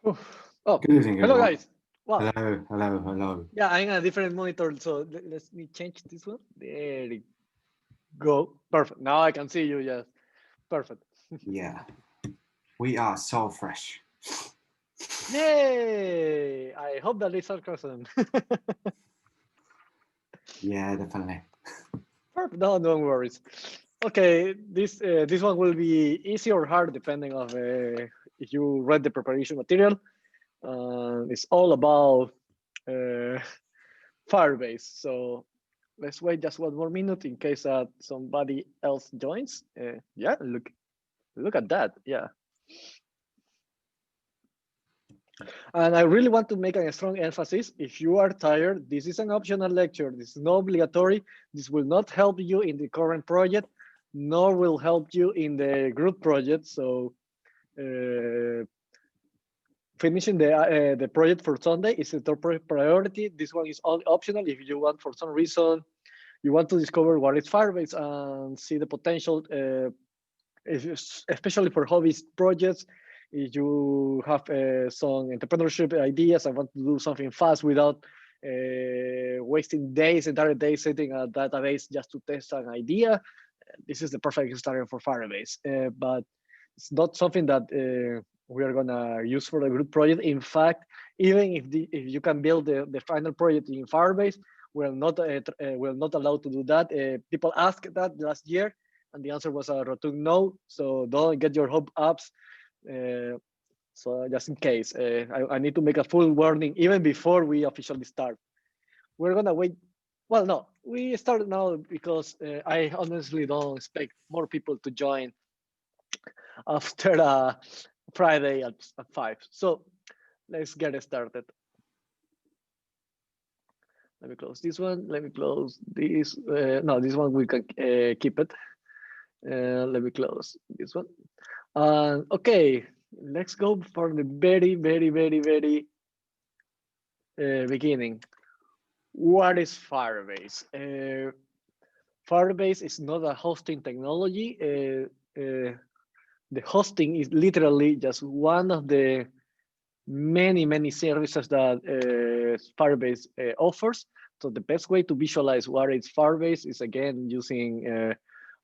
Oh, Good evening, hello everyone. guys. Wow. Hello, hello, hello. Yeah, I'm in a different monitor, so let me change this one. There you go. Perfect. Now I can see you. Yes. Perfect. Yeah, we are so fresh. Yay! I hope that is sarcasm. Yeah, definitely. Perfect. No, no worries. Okay, this one will be easy or hard depending of if you read the preparation material. It's all about uh, Firebase. So let's wait just one more minute in case somebody else joins. Yeah, look at that. Yeah, and I really want to make a strong emphasis. If you are tired, this is an optional lecture. This is not obligatory. This will not help you in the current project, nor will help you in the group project. So uh, finishing the project for Sunday is the top priority. This one is all optional. If you want, for some reason, you want to discover what is Firebase and see the potential, especially for hobbyist projects. If you have some entrepreneurship ideas, I want to do something fast without wasting days, entire days sitting a database just to test an idea. This is the perfect starter for Firebase, but it's not something that we are gonna use for the group project. In fact, even if you can build the final project in Firebase, we're not allowed to do that. People asked that last year, and the answer was a rotund no. So don't get your hope ups. Uh, so just in case, I need to make a full warning even before we officially start. We're gonna wait. Well, no, we start now because I honestly don't expect more people to join after Friday at 5. So let's get started. Let me close this one. Let me close this. No, this one we can keep it. Let me close this one. Okay, let's go for the very beginning. What is Firebase? Firebase is not a hosting technology. The hosting is literally just one of the many services that Firebase offers. So the best way to visualize what is Firebase is again using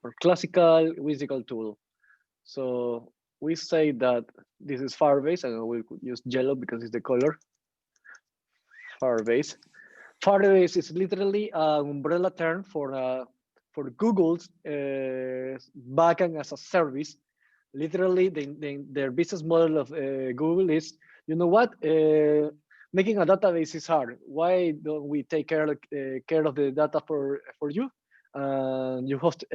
our classical whimsical tool. So we say that this is Firebase, and we could use yellow because it's the color. Firebase. Firebase is literally an umbrella term for Google's backend as a service. Literally, their business model of Google is, you know what? Making a database is hard. Why don't we take care of the data for you? You host.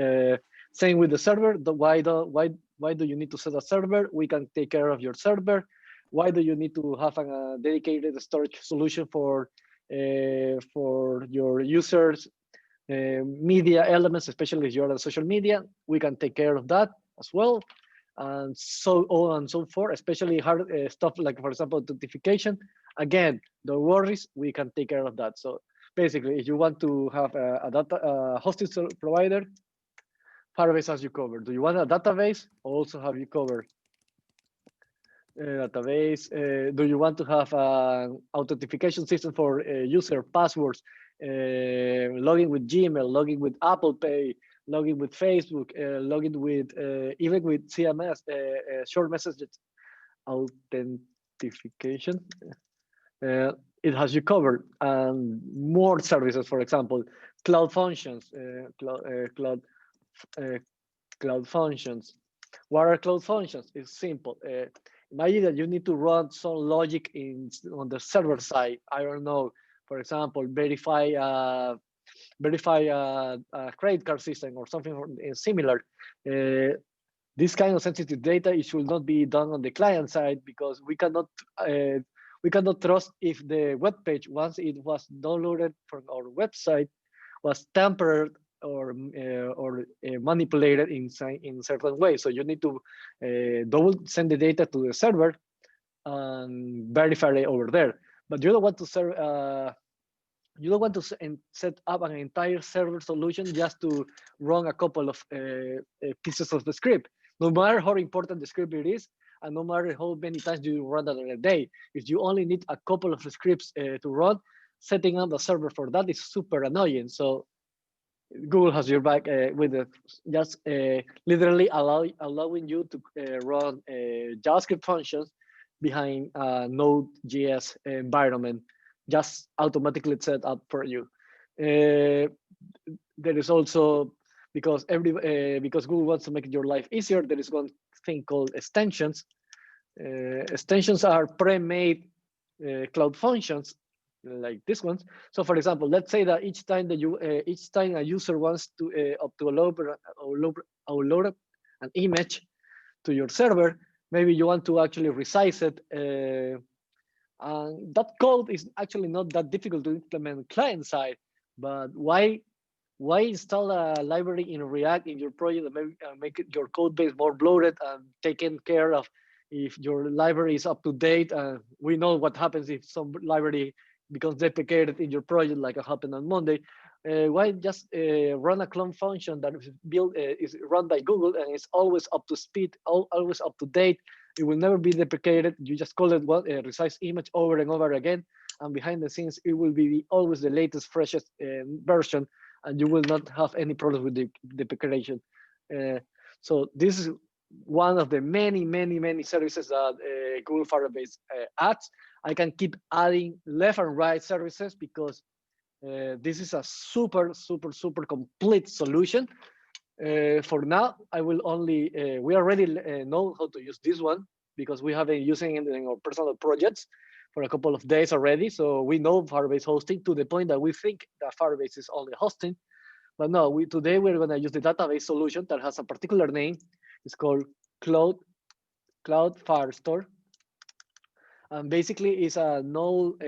Same with the server. Why do you need to set a server? We can take care of your server. Why do you need to have a dedicated storage solution for your users media elements, especially if you're on social media? We can take care of that as well, and so on and so forth, especially hard stuff like, for example, authentication. Again, no worries, we can take care of that. So basically, if you want to have a data hosting provider, Firebase has you covered. Do you want a database? Also have you covered. Database. Do you want to have an authentication system for user passwords, login with Gmail, login with Apple Pay, login with Facebook, login with even with CMS, short messages authentication? It has you covered, and more services. For example, cloud functions, uh, cloud functions. What are cloud functions? It's simple. Imagine that you need to run some logic on the server side. I don't know. For example, verify a credit card system or something similar. This kind of sensitive data, it should not be done on the client side because we cannot trust if the web page, once it was downloaded from our website, was tampered or manipulated in certain way. So you need to double send the data to the server and verify it over there. But you don't want to serve. You don't want to set up an entire server solution just to run a couple of pieces of the script. No matter how important the script it is, and no matter how many times you run that in a day, if you only need a couple of scripts to run, setting up a server for that is super annoying. So Google has your back with it, just literally allowing you to run JavaScript functions behind a Node.js environment, just automatically set up for you. There is also, because Google wants to make your life easier, there is one thing called extensions. Extensions are pre-made cloud functions like this one. So for example, let's say that each time a user wants to upload an image to your server, maybe you want to actually resize it. And that code is actually not that difficult to implement client side, but why install a library in React in your project and make your code base more bloated and taken care of if your library is up to date? We know what happens if some library becomes deprecated in your project, like it happened on Monday. Why just run a clone function that is built is run by Google and it's always up to speed, always up to date. It will never be deprecated. You just call it one resize image over and over again, and behind the scenes it will be always the latest, freshest version, and you will not have any problems with the deprecation. So this is one of the many services that Google Firebase adds. I can keep adding left and right services because this is a super complete solution. For now, I will only, we already know how to use this one because we have been using it in our personal projects for a couple of days already. So we know Firebase hosting to the point that we think that Firebase is only hosting. But no, today we're going to use the database solution that has a particular name. It's called Cloud Firestore. And basically it's a Node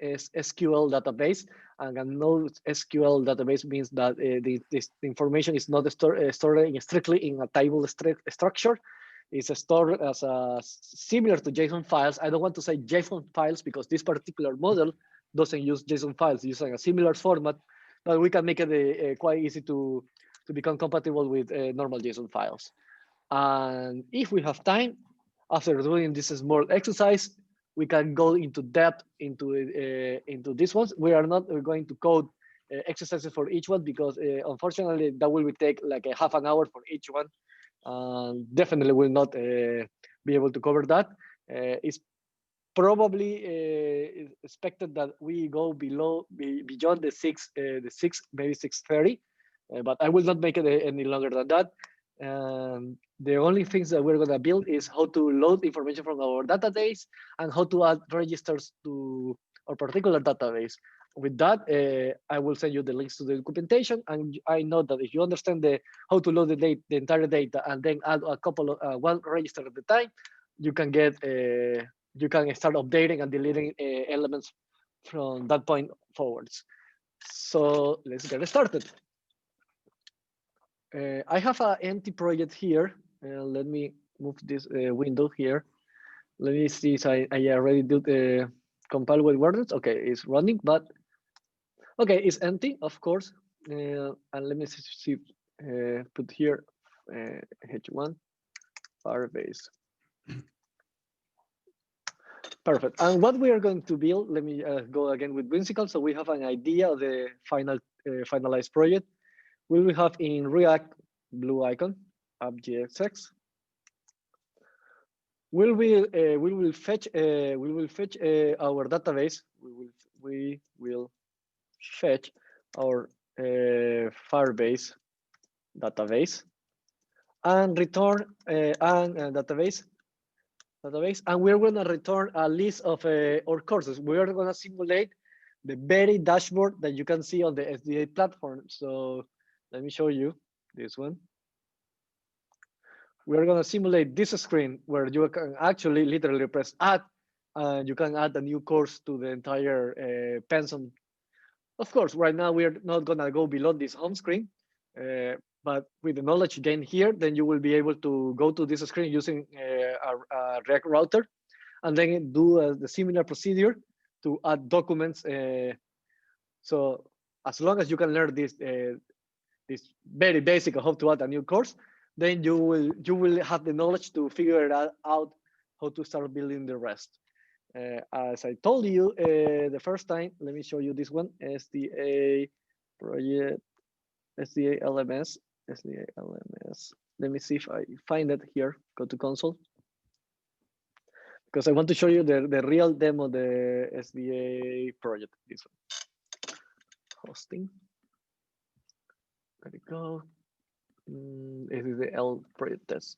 SQL database, and a Node SQL database means that the information is not stored strictly in a table structure. It's stored as similar to JSON files. I don't want to say JSON files because this particular model doesn't use JSON files, using a similar format, but we can make it quite easy to become compatible with normal JSON files. And if we have time, after doing this small exercise, we can go into depth into these ones. We are not going to code exercises for each one because unfortunately that will take like a half an hour for each one. Definitely will not be able to cover that. It's probably expected that we go beyond the 6, maybe 6:30, but I will not make it any longer than that. The only things that we're going to build is how to load information from our database and how to add registers to our particular database. With that, I will send you the links to the documentation, and I know that if you understand how to load the entire data and then add a couple of one register at a time, you can get you can start updating and deleting elements from that point forwards. So let's get started. I have an empty project here. Let me move this window here. Let me see if I already did the compile with WordPress. Okay, it's running, but okay, it's empty, of course. And let me see, put here H1 Firebase. Perfect. And what we are going to build, let me go again with Whimsical. So we have an idea of the finalized project. We will have in React blue icon, app.jsx. We will fetch our database. We will fetch our Firebase database and return database, and we're going to return a list of our courses. We are going to simulate the very dashboard that you can see on the SDA platform. So let me show you this one. We're going to simulate this screen where you can actually literally press add, and you can add a new course to the entire pensum. Of course, right now we're not going to go below this home screen, but with the knowledge gained here, then you will be able to go to this screen using a React router, and then do the similar procedure to add documents. So as long as you can learn this very basic of how to add a new course, then you will have the knowledge to figure out how to start building the rest. As I told you the first time, let me show you this one, SDA project, SDA LMS, SDA LMS. Let me see if I find it here. Go to console. Because I want to show you the real demo, the SDA project, this one. Hosting. There we go. This is the L project test,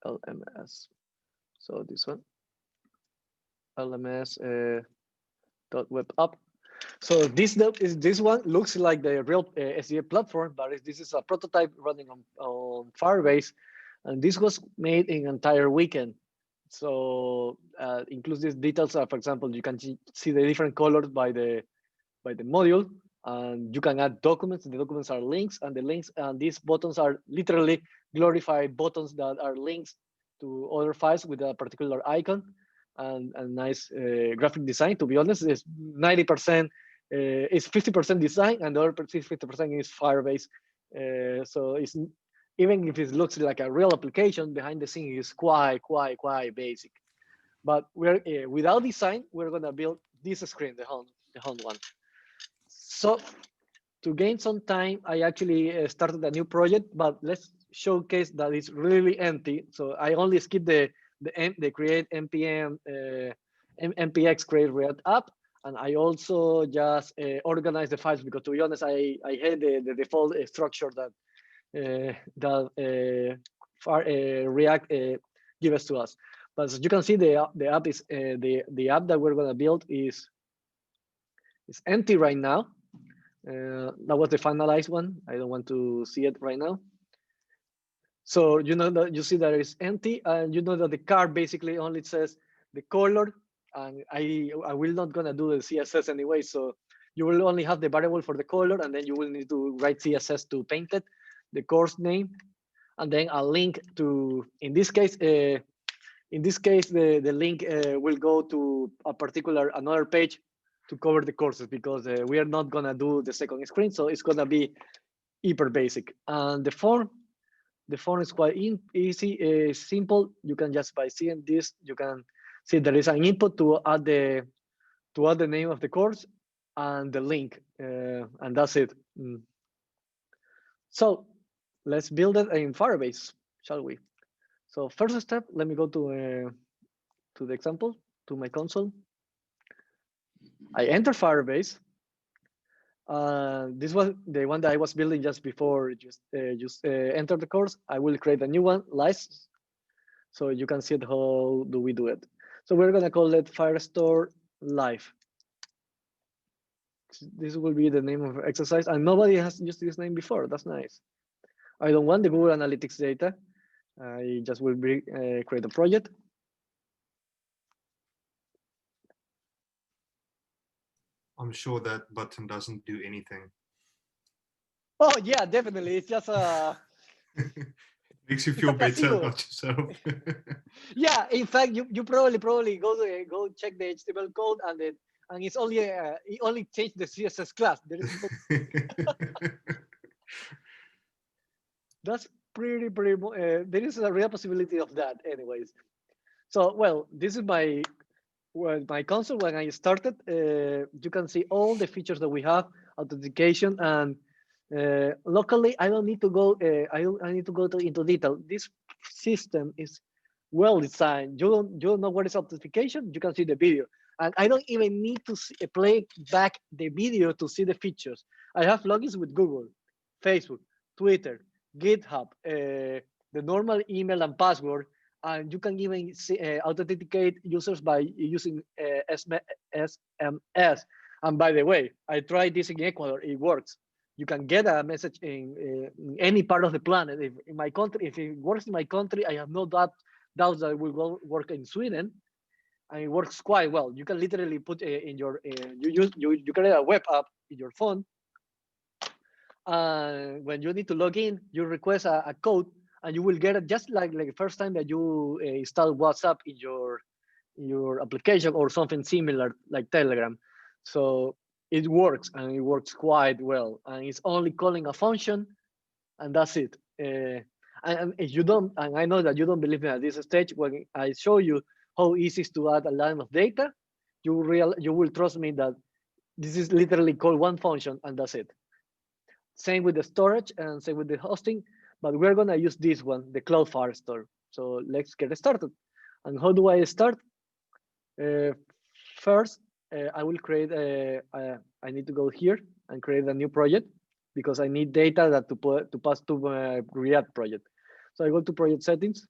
LMS. So this one, LMS .web app. So this one looks like the real SDA platform, but this is a prototype running on Firebase, and this was made in an entire weekend. So includes these details. For example, you can see the different colors by the module, and you can add documents. The documents are links, and the links and these buttons are literally glorified buttons that are links to other files with a particular icon and nice graphic design. To be honest, it's 90%, it's 50% design, and the other 50% is Firebase. So it's, even if it looks like a real application, behind the scenes is quite basic. But we're without design, we're gonna build this screen, the home one. So to gain some time, I actually started a new project, but let's showcase that it's really empty. So I only skipped the create npm npx create react app, and I also just organize the files, because to be honest, I hate the default structure that React gives to us. But as you can see, the app is the app that we're gonna build is empty right now. That was the finalized one. I don't want to see it right now. So you know that you see that it's empty, and you know that the card basically only says the color, and I will not gonna do the CSS anyway. So you will only have the variable for the color, and then you will need to write CSS to paint it, the course name, and then a link to, in this case, the link will go to a particular another page to cover the courses, because we are not gonna do the second screen, so it's gonna be hyper basic. And the form is quite easy, simple. You can just, by seeing this, you can see there is an input to add the name of the course and the link, and that's it. So let's build it in Firebase, shall we? So first step, let me go to the example, to my console. I enter Firebase. This was the one that I was building just before. Just enter the course. I will create a new one, license, so you can see it, how do we do it. So we're gonna call it Firestore Live. This will be the name of exercise, and nobody has used this name before. That's nice. I don't want the Google Analytics data. I just will create a project. I'm sure that button doesn't do anything. Oh yeah, definitely. It's just makes you feel better about yourself. Yeah, in fact, you probably go check the HTML code, and it's only it only changed the CSS class. There is no... That's pretty. There is a real possibility of that, anyways. So, well, this is my console. When I started, you can see all the features that we have, authentication, and locally, I don't need to go. I need to go into detail. This system is well designed. You don't know what is authentication. You can see the video, and I don't even need to play back the video to see the features. I have logins with Google, Facebook, Twitter, GitHub, the normal email and password, and you can even authenticate users by using SMS. And by the way, I tried this in Ecuador. It works. You can get a message in any part of the planet. If in my country, if it works in my country, I have no doubts that it will work in Sweden, and it works quite well. You can literally put in your you create a web app in your phone. When you need to log in, you request a code, and you will get it just like the first time that you install WhatsApp in your application or something similar like Telegram. So it works, and it works quite well. And it's only calling a function, and that's it. And if you don't, and I know that you don't believe me at this stage, when I show you how easy it is to add a line of data, you will trust me that this is literally called one function and that's it. Same with the storage and same with the hosting, but we're gonna use this one, the Cloud Firestore. So let's get started. And how do I start? First, I will create I need to go here and create a new project because I need data that to pass to my React project. So I go to project settings,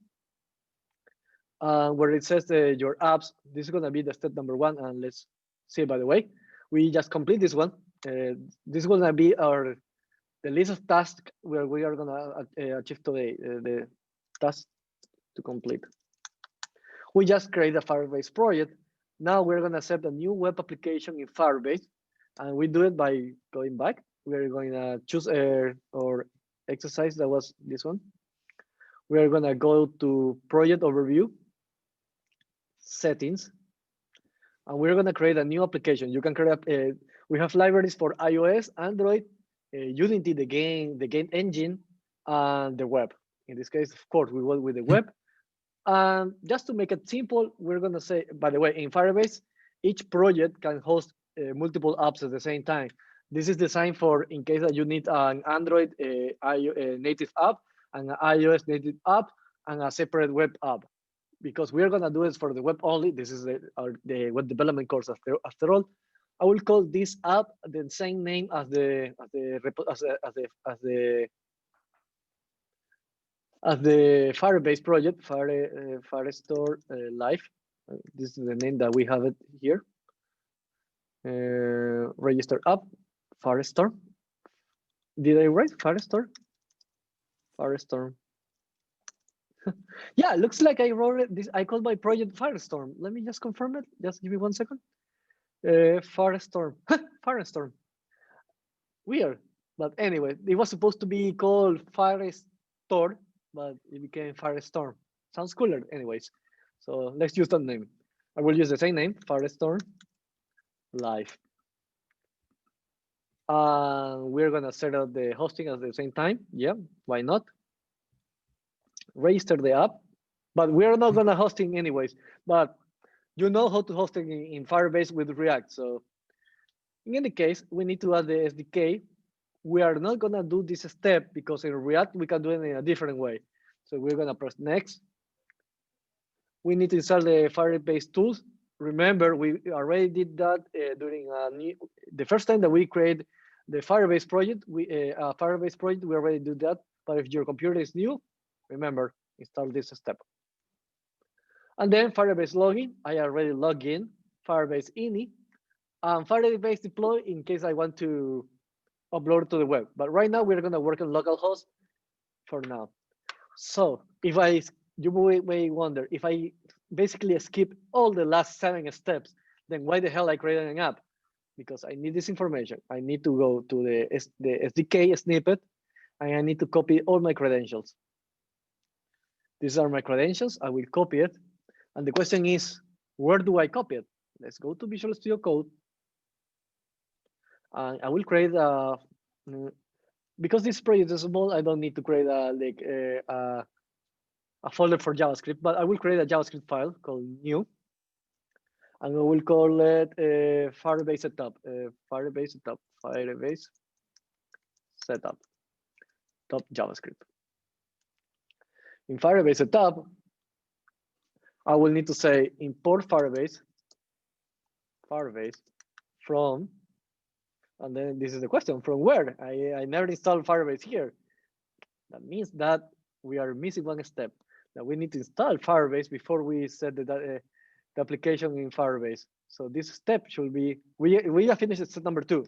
where it says your apps. This is gonna be the step number 1, and let's see. By the way, we just complete this one. This is gonna be the list of tasks where we are gonna achieve today. The task to complete. We just create a Firebase project. Now we're gonna set a new web application in Firebase, and we do it by going back. We're going to choose our exercise. That was this one. We're gonna go to project overview, settings, and we're gonna create a new application. You can create we have libraries for iOS, Android, Unity, the game engine, and the web. In this case, of course, we work with the web. And just to make it simple, we're gonna say, by the way, in Firebase, each project can host multiple apps at the same time. This is designed for in case that you need an Android native app, and an iOS native app, and a separate web app. Because we're gonna do it for the web only. This is the web development course after all. I will call this app the same name as the Firebase project, Firestore Live. This is the name that we have it here. Register app, Firestore. Did I write Firestore? Firestore. Yeah, looks like I wrote it. This I called my project Firestorm. Let me just confirm it. Just give me 1 second. Firestorm. Firestorm. Weird, but anyway, it was supposed to be called Firestore, but it became Firestorm. Sounds cooler, anyways. So let's use that name. I will use the same name, Firestorm Live. We're gonna set up the hosting at the same time. Yeah, why not? Register the app, but we're not gonna hosting anyways. But you know how to host in Firebase with React. So in any case, we need to add the SDK. We are not gonna do this step because in React we can do it in a different way. So we're gonna press next. We need to install the Firebase tools. Remember, we already did that during the first time that we create the Firebase project. We already did that. But if your computer is new, remember, install this step. And then Firebase login. I already logged in. Firebase ini, and Firebase deploy in case I want to upload to the web. But right now we're gonna work on localhost for now. So if you may wonder, if I basically skip all the last 7 steps, then why the hell I created an app? Because I need this information. I need to go to the SDK snippet, and I need to copy all my credentials. These are my credentials. I will copy it. And the question is, where do I copy it? Let's go to Visual Studio Code. I will create because this project is small, I don't need to create a folder for JavaScript, but I will create a JavaScript file called new. And I will call it Firebase setup, Firebase setup, Firebase setup, top JavaScript. In Firebase setup, I will need to say import Firebase from, and then this is the question, from where? I never installed Firebase here. That means that we are missing 1 step, that we need to install Firebase before we set the application in Firebase. So this step should be, we have finished step number 2.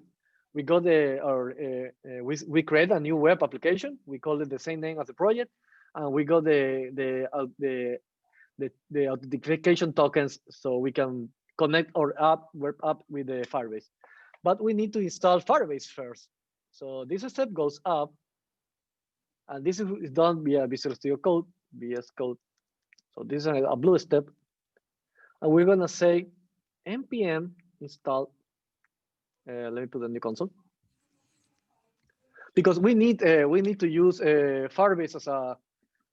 We got we create a new web application. We call it the same name as the project, and we got the authentication tokens so we can connect our web app with the Firebase. But we need to install Firebase first. So this step goes up, and this is done via Visual Studio Code, VS Code. So this is a blue step, and we're gonna say npm install. Let me put a new console, because we need to use Firebase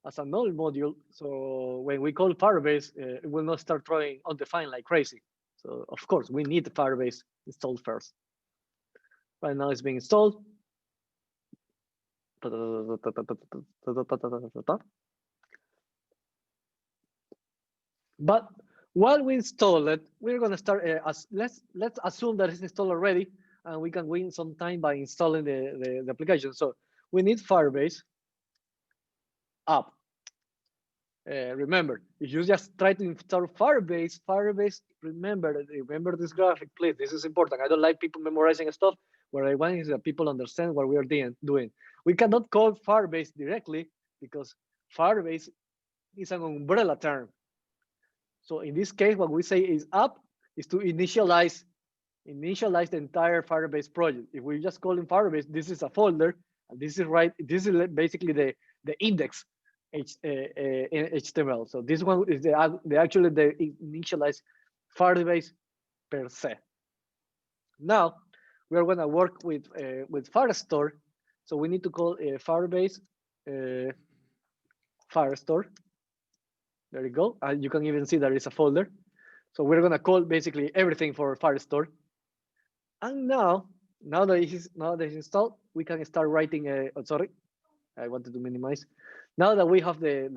as a null module. So when we call Firebase, it will not start throwing undefined like crazy. So of course, we need the Firebase installed first. Right now it's being installed. But while we install it, we're gonna start let's assume that it's installed already, and we can win some time by installing the application. So we need Firebase app. Remember, if you just try to install Firebase, remember this graphic, please. This is important. I don't like people memorizing stuff. What I want is that people understand what we are doing. We cannot call Firebase directly because Firebase is an umbrella term. So in this case, what we say is app is to initialize the entire Firebase project. If we just call in Firebase, this is a folder, and this is right. This is basically the index in HTML. So this one is the actually the initialized Firebase per se. Now we are going to work with Firestore. So we need to call Firebase Firestore. There you go. You can even see there is a folder. So we're gonna call basically everything for Firestore. And now that it's installed, we can start writing sorry, I wanted to minimize. Now that we have the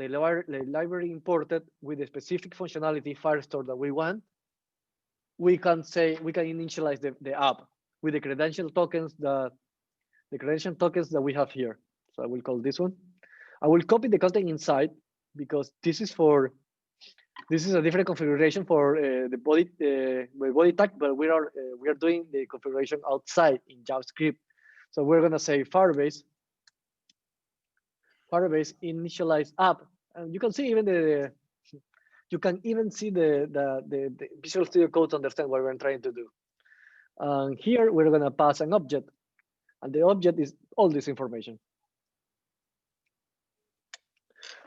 library imported with the specific functionality Firestore that we want, we can initialize the app with the credential tokens that we have here. So I will call this one. I will copy the content inside because this is a different configuration for the body tag, but we are doing the configuration outside in JavaScript. So we're gonna say Firebase initialize app, and you can see even the Visual Studio Code to understand what we're trying to do. And here we're gonna pass an object, and the object is all this information.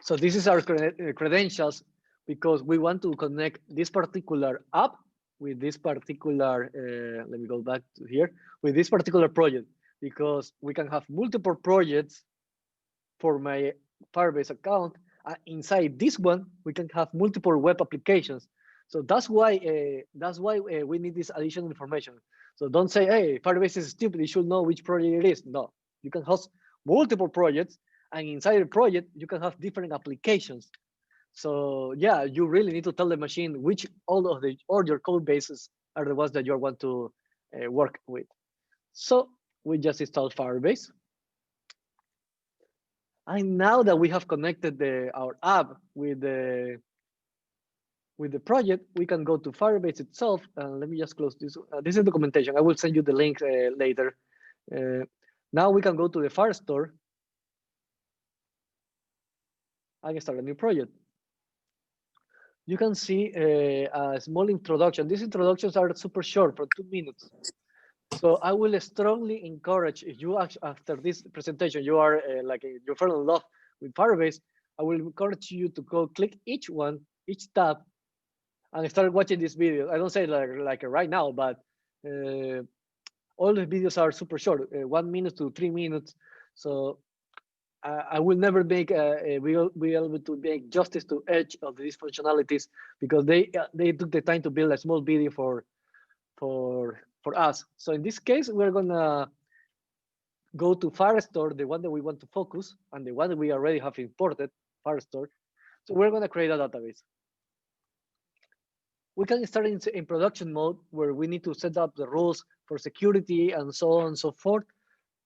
So this is our credentials because we want to connect this particular app with this particular, let me go back to here, with this particular project, because we can have multiple projects for my Firebase account. Inside this one, we can have multiple web applications. So that's why we need this additional information. So don't say, hey, Firebase is stupid, you should know which project it is. No, you can host multiple projects, and inside the project, you can have different applications. So yeah, you really need to tell the machine which all your code bases are the ones that you want to work with. So we just installed Firebase. And now that we have connected our app with the project, we can go to Firebase itself. Let me just close this. This is documentation. I will send you the link later. Now we can go to the Firestore. I can start a new project. You can see a small introduction. These introductions are super short, for 2 minutes. So I will strongly encourage, if you after this presentation, you are you fell in love with Firebase, I will encourage you to go click each tab, and start watching this video. I don't say like right now, but all the videos are super short, 1 minute to 3 minutes. So I will never make we'll be able to make justice to each of these functionalities because they took the time to build a small video for us. So in this case, we're gonna go to Firestore, the one that we want to focus, and the one that we already have imported, Firestore. So we're gonna create a database. We can start in production mode where we need to set up the rules for security and so on and so forth.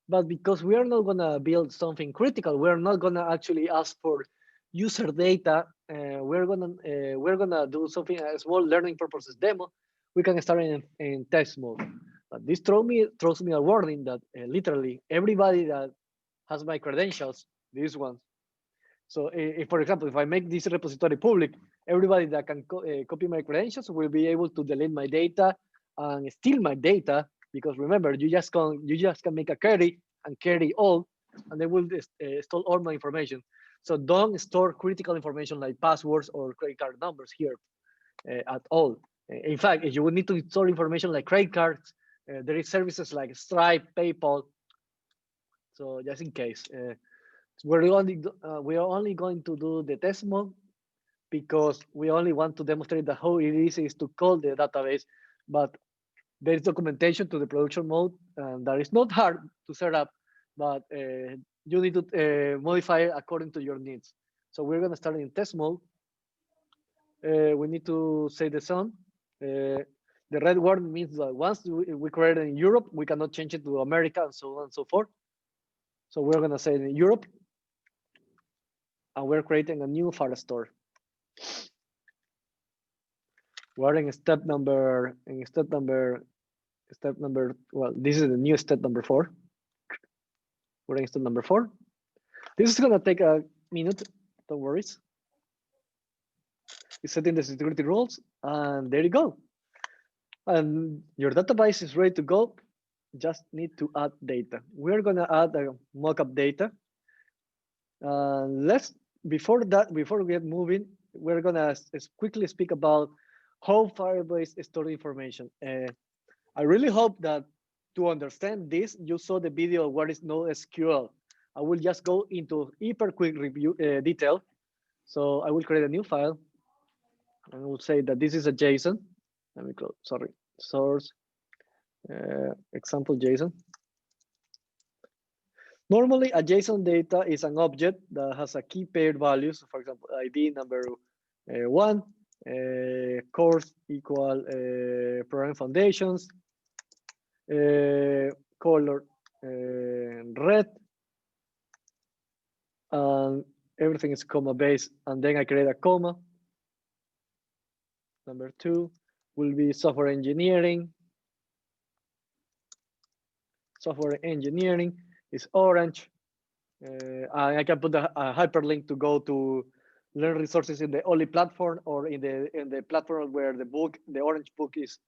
But because we are not gonna build something critical, we're not gonna actually ask for user data. We're gonna do something, a small learning purposes demo. We can start in test mode. But this throws me a warning that literally everybody that has my credentials, these ones. So if, for example, if I make this repository public, everybody that can copy my credentials will be able to delete my data and steal my data. Because remember, you just can make a query and query all, and they will store all my information. So don't store critical information like passwords or credit card numbers here at all. In fact, if you would need to store information like credit cards, there is services like Stripe, PayPal. So just in case. We're only going to do the test mode because we only want to demonstrate that how easy it is to call the database, but there is documentation to the production mode, and that is not hard to set up, but you need to modify it according to your needs. So we're gonna start in test mode. We need to say the zone. The red word means that once we create it in Europe, we cannot change it to America and so on and so forth. So we're gonna say in Europe, and we're creating a new Firestore. We're in step number, well, this is the new step number 4. We're in step number 4. This is gonna take a minute, don't worry. It's setting the security rules, and there you go. And your database is ready to go. Just need to add data. We're gonna add a mockup data. Before we get moving, we're gonna quickly speak about how Firebase stores information. I really hope that to understand this, you saw the video of what is NoSQL. I will just go into hyper quick review detail. So I will create a new file. And I will say that this is a JSON. Let me close, sorry, source, example JSON. Normally, a JSON data is an object that has a key paired values. For example, ID number 1, course equal program foundations, color red, and everything is comma based. And then I create a comma. Number 2 will be software engineering. Software engineering is orange. I can put a hyperlink to go to learn resources in the Oli platform or in the platform where the orange book is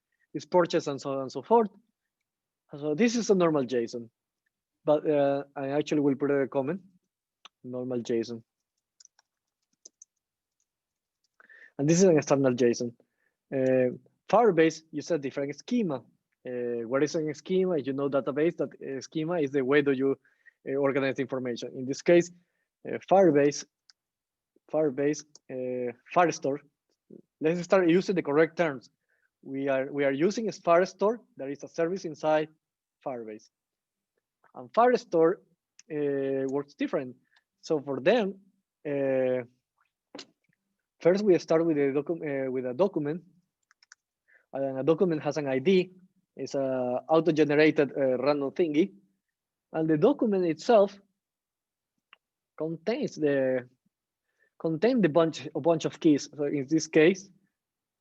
purchased, and so on and so forth. So this is a normal JSON, but I actually will put a comment, normal JSON. And this is a standard JSON. Firebase uses a different schema. What is a schema? You know, database, that schema is the way that you organize information. In this case, Firebase, Firestore. Let's start using the correct terms. We are using a Firestore that is a service inside Firebase, and Firestore works different. So for them, first we start with a document, and a document has an ID. It's a auto-generated random thingy, and the document itself contains a bunch of keys. So in this case,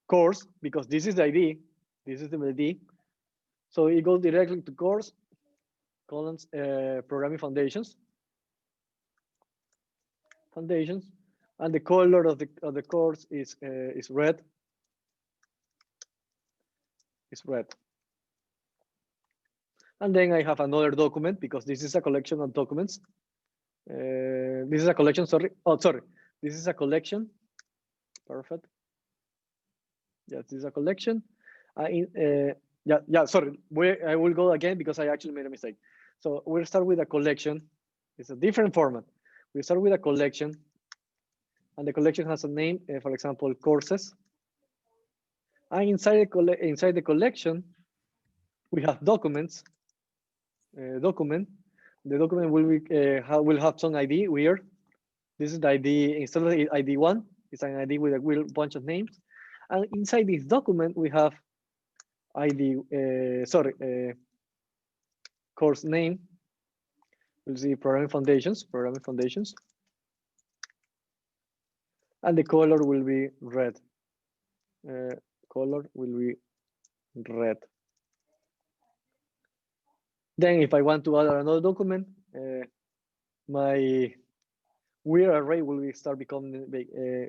course, because this is the ID, this is the ID. So it goes directly to course, columns, programming foundations, and the color of the course is red. It's red. And then I have another document because this is a collection of documents. This is a collection, sorry. Oh, sorry. This is a collection. Perfect. Yes, this is a collection. Sorry. I will go again because I actually made a mistake. So we'll start with a collection. It's a different format. We start with a collection, and the collection has a name, for example, courses. And inside the collection, we have documents. Document. The document will have some ID here. This is the ID. Instead of ID 1, it's an ID with a bunch of names. And inside this document, we have ID. Course name. We'll see programming foundations. And the color will be red. Color will be red. Then if I want to add another document, my weird array will start becoming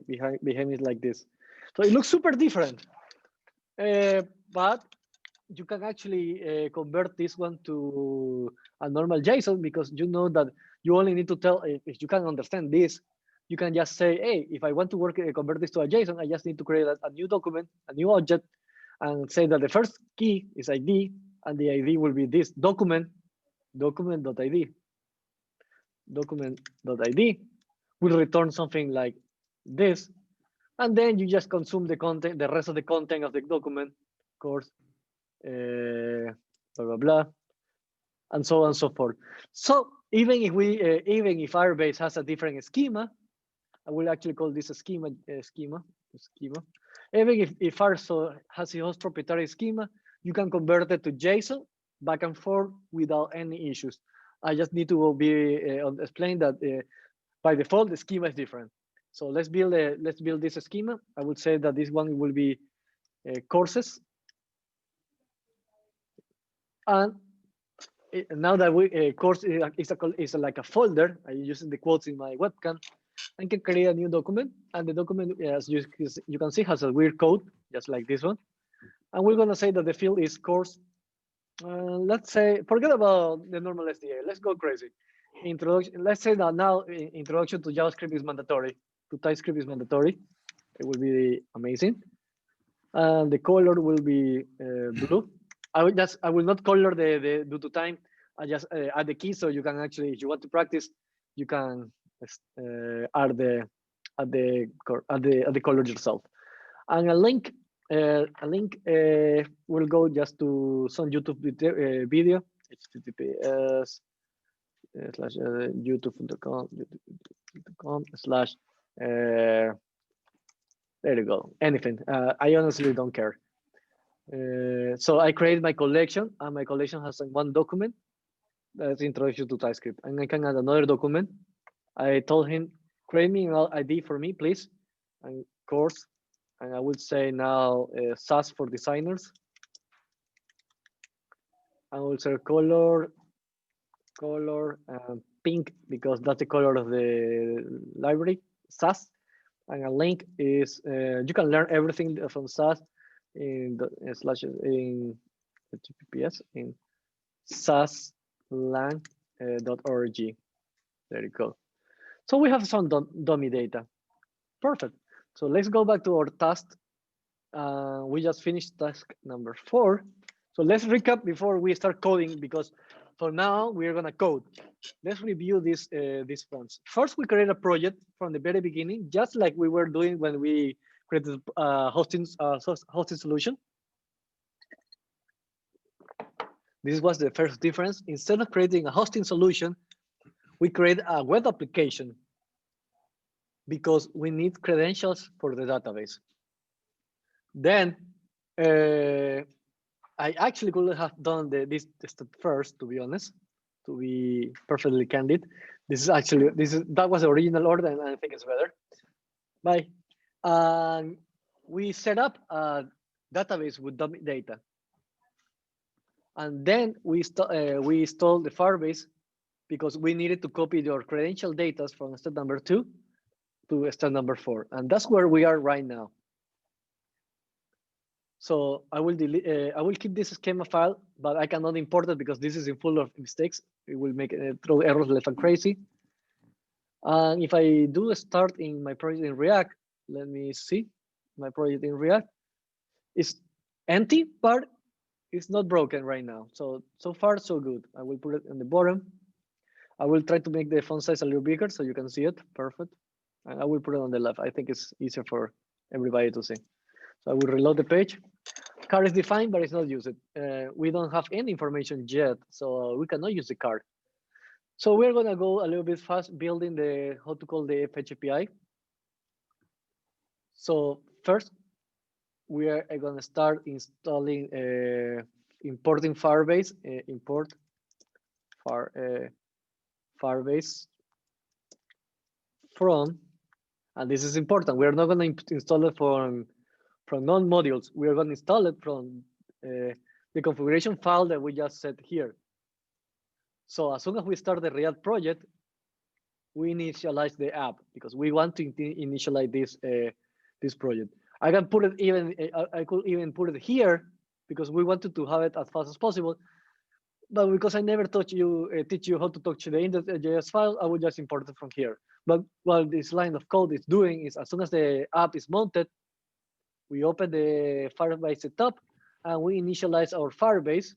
behind it like this. So it looks super different, but you can actually convert this one to a normal JSON, because you know that you only need to tell, if you can understand this, you can just say, hey, if I want to convert this to a JSON, I just need to create a new document, a new object, and say that the first key is ID, and the ID will be this document.id. document.id will return something like this. And then you just consume the content, the rest of the content of the document, of course, blah, blah, blah, and so on and so forth. So even if Firebase has a different schema, I will actually call this a schema. Even if Firebase has its own proprietary schema, you can convert it to JSON back and forth without any issues. I just need to explain that by default the schema is different. So let's build this schema. I would say that this one will be courses, and now that we course is like a folder. I'm using the quotes in my webcam. I can create a new document, and the document, as you can see, has a weird code, just like this one. And we're gonna say that the field is course. Let's say, forget about the normal SDA. Let's go crazy. Introduction. Let's say that now introduction to JavaScript is mandatory. To TypeScript is mandatory. It will be amazing. And the color will be blue. I will not color the due to time. I just add the key so you can actually, if you want to practice, you can add the color yourself. And a link will go just to some YouTube video. HTTPS youtube.com/. There you go. Anything. I honestly don't care. So I create my collection, and my collection has one document that's introduction to TypeScript, and I can add another document. I told him, create me an ID for me, please, and course, and I would say now SAS for designers. I will say color pink, because that's the color of the library, SAS. And a link is you can learn everything from SAS in HTTPS in saslang.org. There you go. So we have some dummy data. Perfect. So let's go back to our task. We just finished task number 4. So let's recap before we start coding, because for now we're gonna code. Let's review these points. First, we create a project from the very beginning, just like we were doing when we created hosting solution. This was the first difference. Instead of creating a hosting solution, we create a web application because we need credentials for the database. Then I actually could have done this step first, to be honest, to be perfectly candid. That was the original order, and I think it's better. Bye. We set up a database with dummy data. And then we installed the Firebase because we needed to copy your credential data from step number 2 to step number 4. And that's where we are right now. So I will keep this schema file, but I cannot import it because this is full of mistakes. It will make throw errors left and crazy. And if I do a start in my project in React, let me see my project in React. It's empty, but it's not broken right now. So far, so good. I will put it in the bottom. I will try to make the font size a little bigger so you can see it. Perfect. And I will put it on the left. I think it's easier for everybody to see. So I will reload the page. Card is defined, but it's not used. We don't have any information yet, so we cannot use the card. So we're gonna go a little bit fast building how to call the FH API. So first, we are gonna start installing, importing Firebase, import Firebase from, and this is important. We are not gonna install it from non-modules. We are gonna install it from the configuration file that we just set here. So as soon as we start the React project, we initialize the app because we want to initialize this project. I can put it even, I could even put it here because we wanted to have it as fast as possible. But because I never teach you how to touch the index.js file, I will just import it from here. But what this line of code is doing is, as soon as the app is mounted, we open the Firebase setup and we initialize our Firebase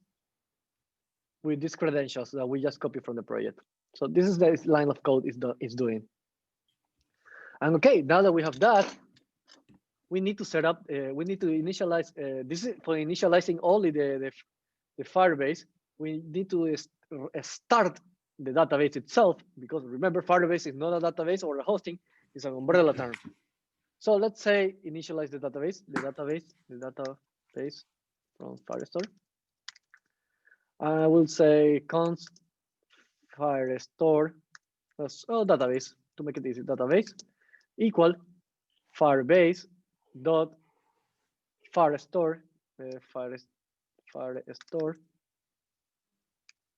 with these credentials that we just copied from the project. So this is the line of code is doing. And okay, now that we have that, we need to set up, we need to initialize, this is for initializing only the Firebase. We need to start the database itself, because remember, Firebase is not a database or a hosting, it's an umbrella term. So let's say initialize the database from Firestore. I will say const Firestore, database, to make it easy, database equal Firebase dot Firestore, Firestore.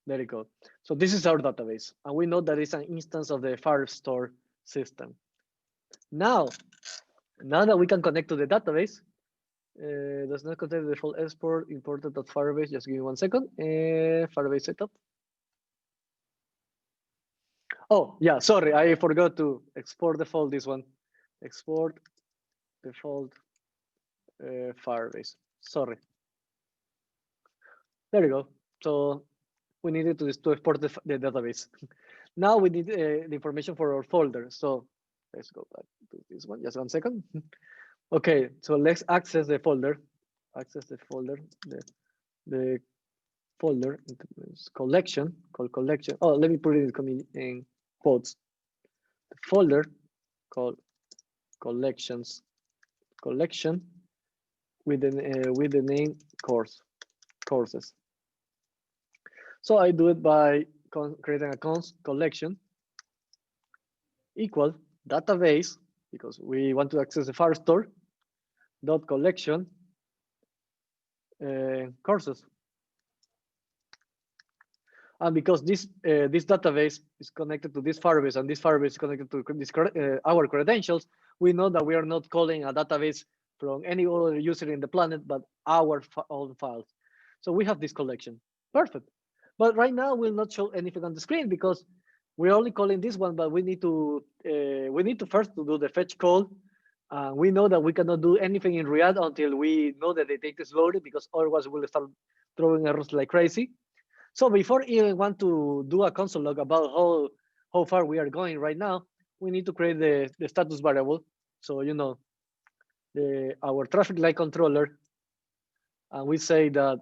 There you go. So this is our database, and we know that it's an instance of the Firestore system. Now that we can connect to the database, does not contain the default export imported at Firebase. Just give me 1 second. Firebase setup. Oh yeah, sorry, I forgot to export default. This one, export default Firebase. Sorry. There you go. So we needed to export the database. Now we need the information for our folder. So let's go back to this one. Just 1 second. Okay, so let's access the folder. Access the folder. The folder collection. Called collection. Oh, let me put it in quotes. The folder called collections. Collection with the name courses. So I do it by creating a const collection equal database, because we want to access the Firestore, dot collection courses. And because this database is connected to this Firebase, and this Firebase is connected to this, our credentials, we know that we are not calling a database from any other user in the planet, but our own files. So we have this collection. Perfect. But right now we'll not show anything on the screen because we're only calling this one. But we need to first do the fetch call. We know that we cannot do anything in React until we know that the data is loaded, because otherwise we'll start throwing errors like crazy. So before even want to do a console log about how far we are going right now, we need to create the status variable. So you know, our traffic light controller, and we say that,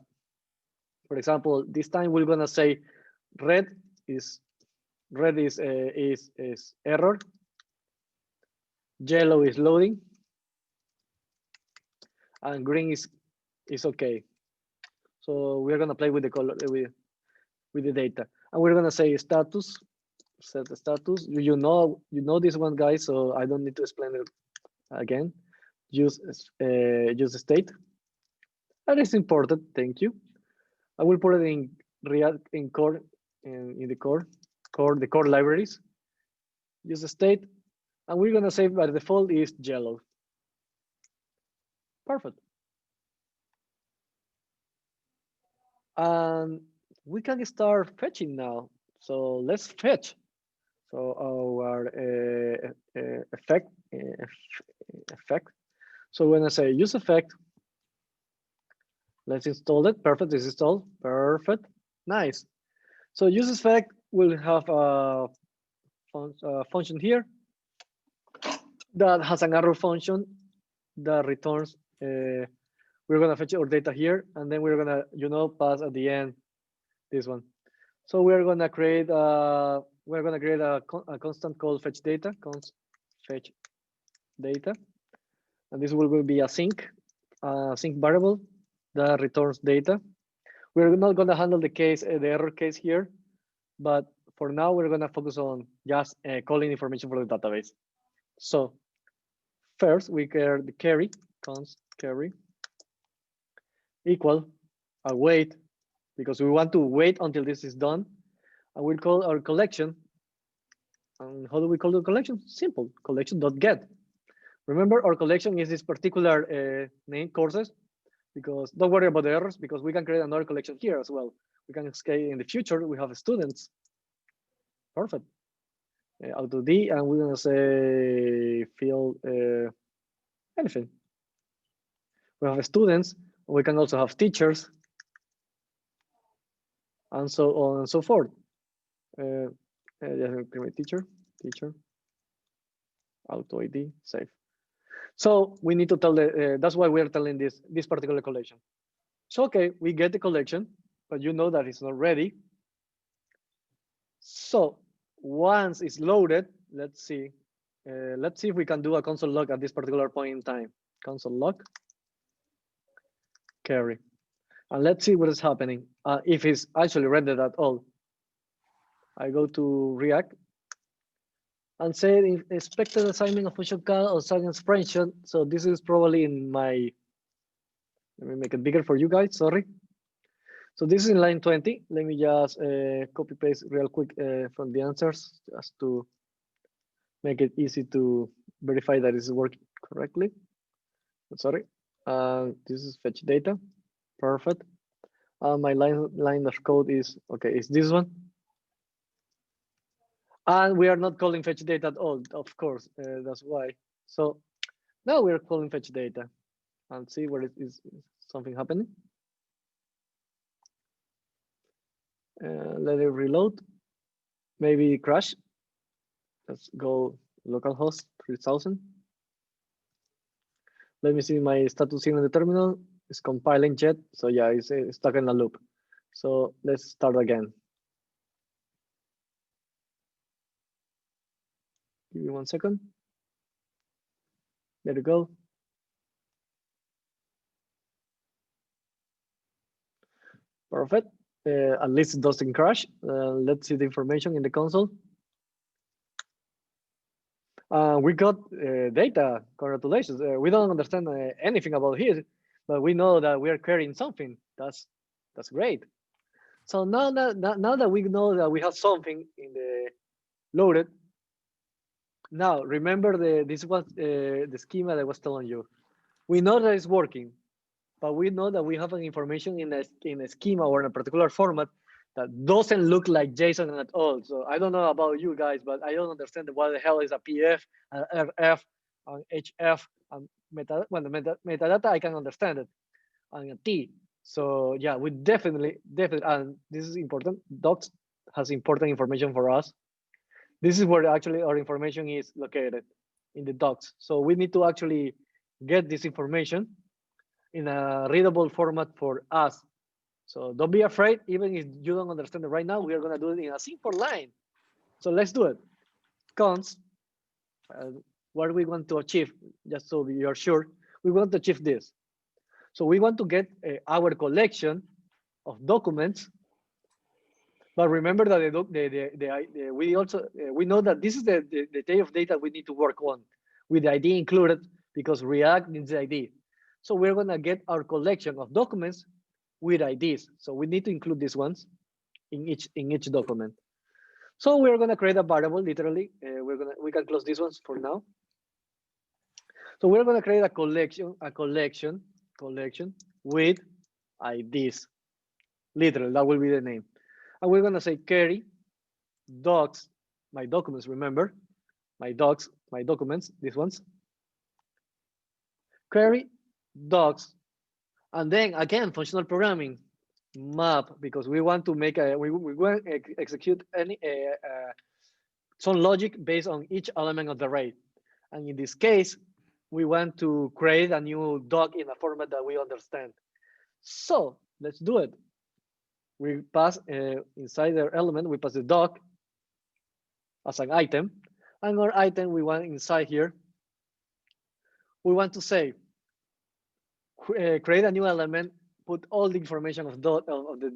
for example, this time we're gonna say red is error, yellow is loading, and green is okay. So we're gonna play with the color with the data, and we're gonna say status, set the status. You know this one, guys, so I don't need to explain it again. Use the state. That is important. Thank you. I will put it in React in core, in the core libraries. Use the state, and we're gonna say by default is yellow. Perfect. And we can start fetching now. So let's fetch. So our effect. So when I say use effect, let's install it. Perfect. It's installed. Perfect. Nice. So use effect will have a function here that has an arrow function that returns. We're gonna fetch our data here, and then we're gonna pass at the end this one. So we're gonna create a constant called fetch data, const fetch data, and this will be a sync variable that returns data. We're not gonna handle the error case here, but for now we're gonna focus on just calling information for the database. So first we create the carry, const carry equal await, because we want to wait until this is done, and we'll call our collection. And how do we call the collection? Simple, collection.get. Remember, our collection is this particular name, courses, because don't worry about the errors, because we can create another collection here as well. We can scale in the future. We have students. Perfect. Auto D, and we're gonna say field anything. We have students. We can also have teachers, and so on and so forth. Just create teacher, auto ID, save. So we need to tell that's why we are telling this particular collection. So, okay, we get the collection, but you know that it's not ready. So once it's loaded, let's see if we can do a console log at this particular point in time. Console log, carry. And let's see what is happening. If it's actually rendered at all. I go to React and say if expected assignment of function call or second expression. So this is probably in my, let me make it bigger for you guys, sorry. So this is in line 20. Let me just copy paste real quick from the answers just to make it easy to verify that it's working correctly. Sorry. This is fetch data. Perfect. My line of code is, okay, it's this one. And we are not calling fetch data at all, of course, that's why. So now we're calling fetch data and see where it is something happening. Let it reload, maybe crash. Let's go localhost 3000. Let me see my status here in the terminal. It's compiling yet, so yeah, it's stuck in a loop. So let's start again. Give me 1 second. There you go. Perfect. At least it doesn't crash. Let's see the information in the console. We got data. Congratulations. We don't understand anything about here, but we know that we are querying something. That's great. So now that we know that we have something in the loaded. Now remember this was the schema that I was telling you. We know that it's working, but we know that we have an information in a schema or in a particular format that doesn't look like JSON at all. So I don't know about you guys, but I don't understand what the hell is a PF, an RF, an HF, and metadata. I can understand it, and a T. So yeah, we definitely, and this is important. Docs has important information for us. This is where actually our information is located, in the docs. So we need to actually get this information in a readable format for us. So don't be afraid, even if you don't understand it right now, we are gonna do it in a simple line. So let's do it. Cons, what we want to achieve, just so we are sure, we want to achieve this. So we want to get our collection of documents. But remember that we also we know that this is the type of data we need to work on with the ID included, because React needs the ID. So we're gonna get our collection of documents with IDs. So we need to include these ones in each document. So we're gonna create a variable. Literally, we can close these ones for now. So we're gonna create a collection with IDs. Literally, that will be the name. And we're gonna say query docs, my documents, remember, my docs, my documents, these ones. Query docs, and then again, functional programming, map, because we want to make we want to execute some logic based on each element of the array. And in this case, we want to create a new doc in a format that we understand. So let's do it. We pass inside the element, we pass the doc as an item, and our item we want inside here, we want to say, create a new element, put all the information of the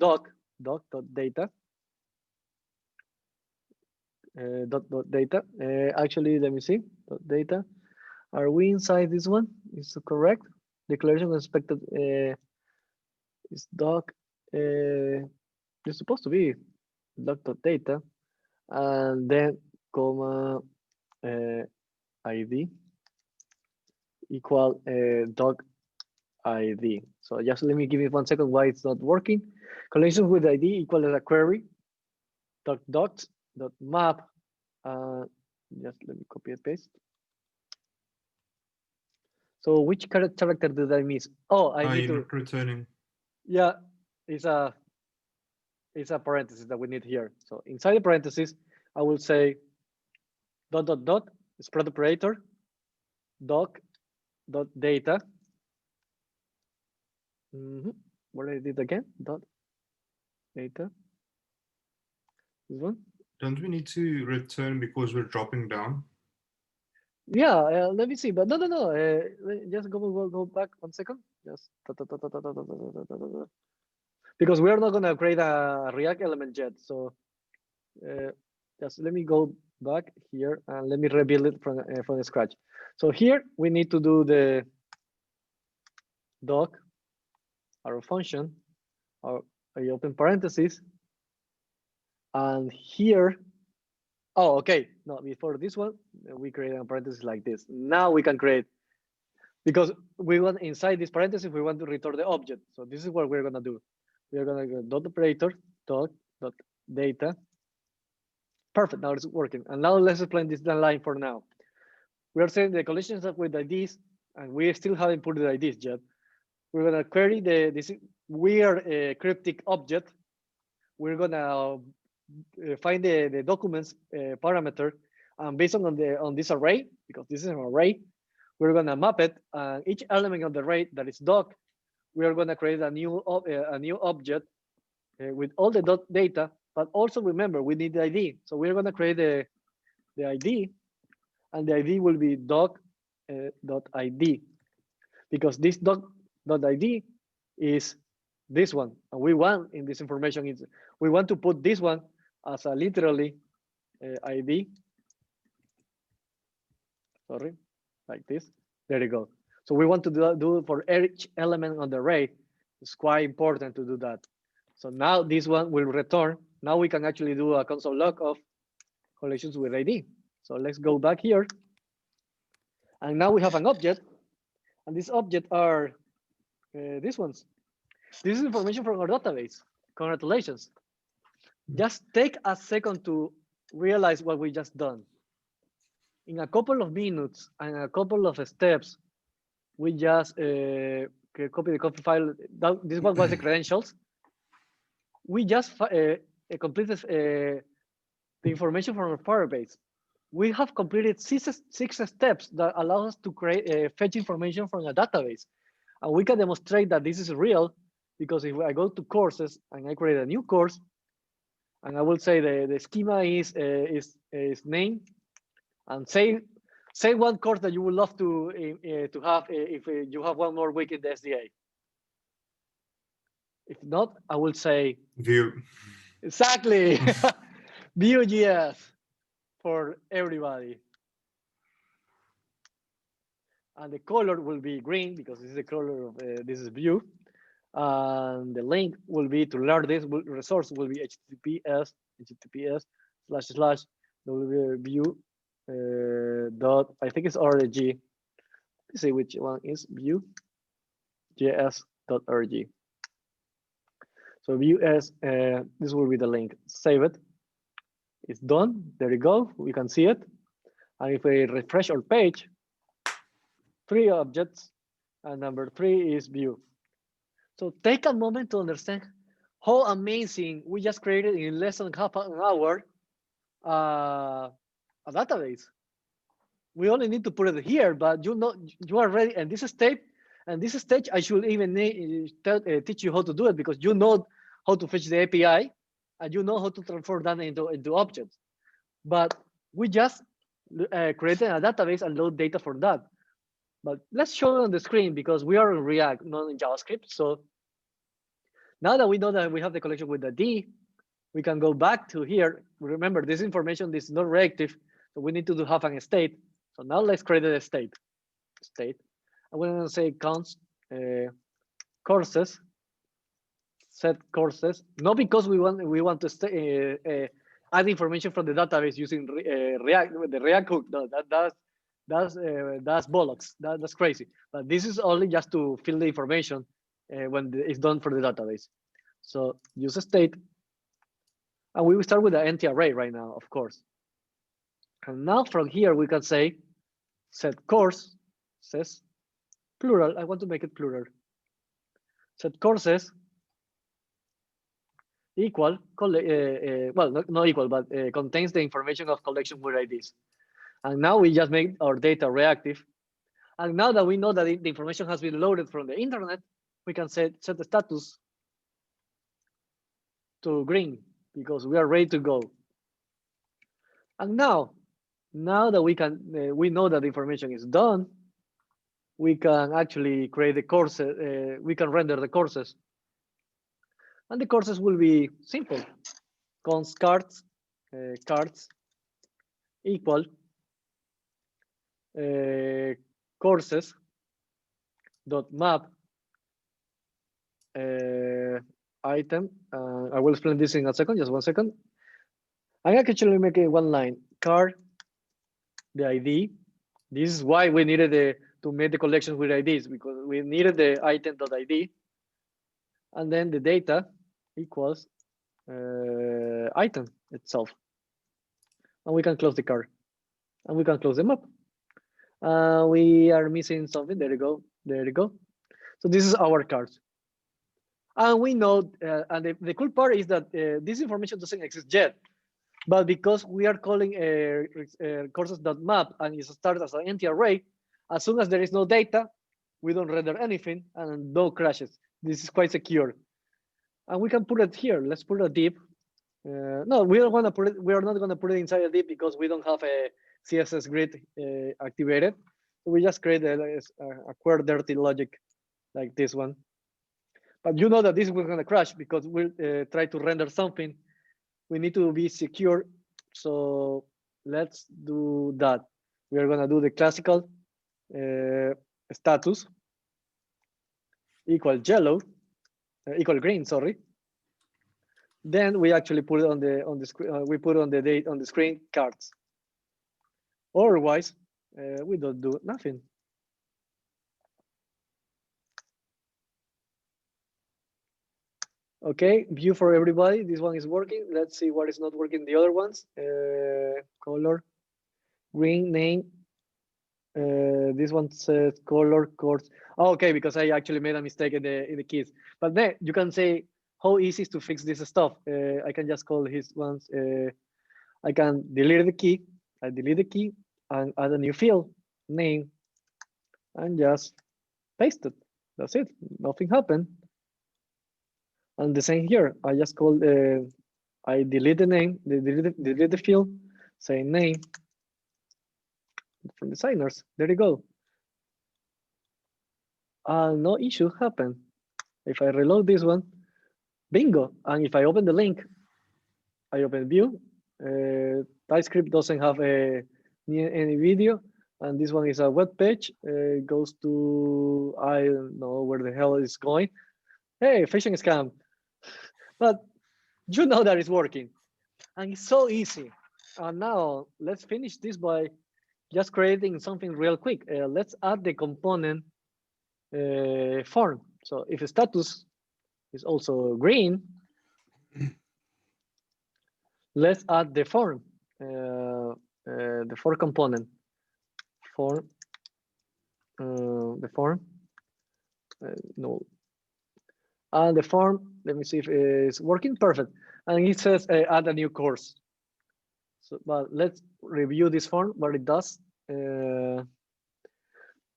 doc.data. Data. Actually, let me see. Data. Are we inside this one? Is it correct? Declaration expected is doc. It's supposed to be doc.data, and then comma ID equal doc ID. So just let me give it 1 second why it's not working. Collection with ID equal as a query docs.map. Just let me copy and paste. So which character did I miss? Oh, I need to returning. Yeah, it's a parenthesis that we need here. So inside the parentheses, I will say dot dot dot spread operator doc dot data. What I did again? Dot data. This one. Don't we need to return because we're dropping down? Yeah, let me see. But no. Just go back 1 second. Just because we are not gonna create a React element yet. So just let me go back here and let me rebuild it from scratch. So here we need to do the doc, our function, I open parentheses, and here, oh, okay. No, before this one, we create a parenthesis like this. Now we can create, because we want inside this parenthesis, we want to return the object. So this is what we're gonna do. We're gonna go dot operator, dot data. Perfect, now it's working. And now let's explain this line for now. We are saying the collections with IDs, and we still haven't put the IDs yet. We're gonna query this weird cryptic object. We're gonna find the documents parameter, and based on this array, because this is an array, we're gonna map it. Each element of the array that is doc, we are gonna create a new object with all the dot data. But also remember, we need the ID. So we're gonna create the ID, and the ID will be doc dot ID, because this doc dot ID is this one, and we want in this information is we want to put this one as a literally ID. Sorry, like this. There you go. So we want to do it for each element on the array. It's quite important to do that. So now this one will return. Now we can actually do a console log of collections with ID. So let's go back here. And now we have an object. And this object are these ones. This is information from our database. Congratulations. Just take a second to realize what we just done. In a couple of minutes and a couple of steps, we just copy the copy file. This one was the credentials. We just completed the information from our Firebase. We have completed six steps that allow us to create fetch information from a database. And we can demonstrate that this is real, because if I go to courses and I create a new course, and I will say the schema is name, and say one course that you would love to have if you have one more week in the SDA. If not, I will say Vue. Exactly. Vue.js for everybody. And the color will be green, because this is the color of this is Vue. And the link will be to learn this resource will be https://www.vue dot, I think it's org. Let's see which one is Vue.js.org. So Vue.js, this will be the link. Save it. It's done. There you go. We can see it. And if we refresh our page, 3 objects, and number 3 is Vue. So take a moment to understand how amazing we just created in less than half an hour a database. We only need to put it here, but you are ready. And this stage, I should even teach you how to do it, because you know how to fetch the API, and you know how to transform that into objects. But we just created a database and load data from that. But let's show it on the screen, because we are in React, not in JavaScript. So now that we know that we have the collection with the D, we can go back to here. Remember, this information is not reactive, so we need to have a state. So now let's create a state. I'm going to say const courses, set courses. Not because we want to add information from the database using React with the React hook. No, that's bollocks. That's crazy. But this is only just to fill the information when it's done for the database. So use a state, and we will start with the empty array right now, of course. And now from here we can say set course says plural. I want to make it plural. Set courses equal, well, not equal, but contains the information of collection with IDs. And now we just make our data reactive. And now that we know that the information has been loaded from the internet, we can set the status to green because we are ready to go. And now that we know that the information is done, we can actually create the courses, we can render the courses. And the courses will be simple. Const cards, cards equal courses dot map item. I will explain this in a second, just 1 second. I'm actually making one line, card, the ID. This is why we needed to make the collection with IDs, because we needed the item.id. And then the data equals item itself. And we can close the card. And we can close the map. We are missing something. There you go. There you go. So this is our cards. And we know, and the cool part is that this information doesn't exist yet. But because we are calling courses.map and it starts as an empty array, as soon as there is no data, we don't render anything and no crashes. This is quite secure. And we can put it here. Let's put a div. No, we don't want to put it. We are not going to put it inside a div because we don't have a CSS grid activated. So we just create a query dirty logic like this one. But you know that this is going to crash because we'll try to render something. We need to be secure. So let's do that. We are going to do the classical status equal yellow, equal green, sorry. Then we actually put it on the screen. We put on the date on the screen cards. Otherwise, we don't do nothing. Okay, view for everybody. This one is working. Let's see what is not working. The other ones, color, green, name. This one says color, course. Oh, okay, because I actually made a mistake in the keys. But then you can say how easy is to fix this stuff. I can just call his ones. I can delete the key. I delete the key and add a new field, name, and just paste it. That's it. Nothing happened. And the same here. I just called. I delete the name. Delete the field. Say name from designers. There you go. No issue happened. If I reload this one, bingo. And if I open the link, I open view. TypeScript doesn't have any video, and this one is a web page. Goes to, I don't know where the hell it's going. Hey, phishing scam. But you know that it's working, and it's so easy. And now let's finish this by just creating something real quick. Let's add the component form. So if status is also green, let's add the form, the form component. Form, the form, no. And the form, let me see if it's working, perfect. And it says add a new course. So, but let's review this form, what it does.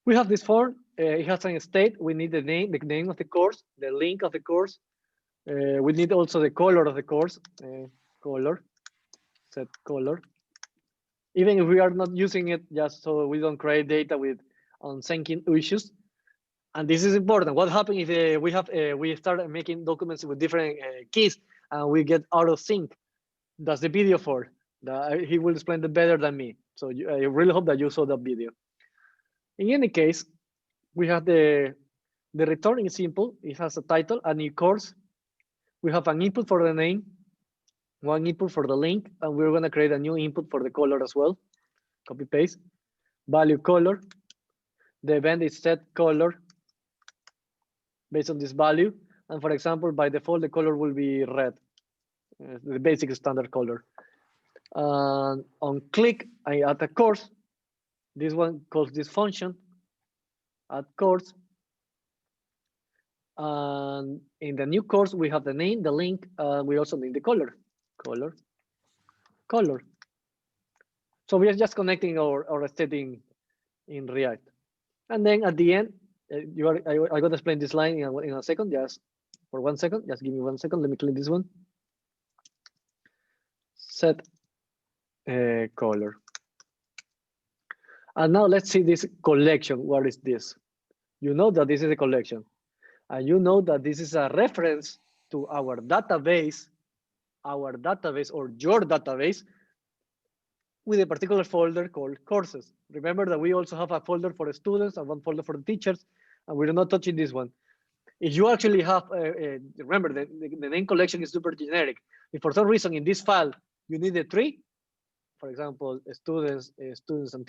We have this form, it has a state, we need the name of the course, the link of the course. We need also the color of the course, color, set color. Even if we are not using it, just so we don't create data with unsyncing issues. And this is important. What happens if we start making documents with different keys and we get out of sync? That's the video for. He will explain it better than me. So I really hope that you saw that video. In any case, we have the return is simple. It has a title, a new course. We have an input for the name, one input for the link, and we're going to create a new input for the color as well. Copy paste. Value color. The event is set color based on this value. And for example, by default, the color will be red, the basic standard color. On click, I add a course. This one calls this function, add course. And in the new course, we have the name, the link, we also need the color. So we are just connecting our setting in React. And then at the end, I'm going to explain this line in a second, just for 1 second. Just give me 1 second. Let me clean this one. Set color. And now let's see this collection. What is this? You know that this is a collection. And you know that this is a reference to our database or your database with a particular folder called courses. Remember that we also have a folder for the students and one folder for the teachers, and we're not touching this one. If you actually have, remember the name collection is super generic. If for some reason in this file you need a tree, for example, students and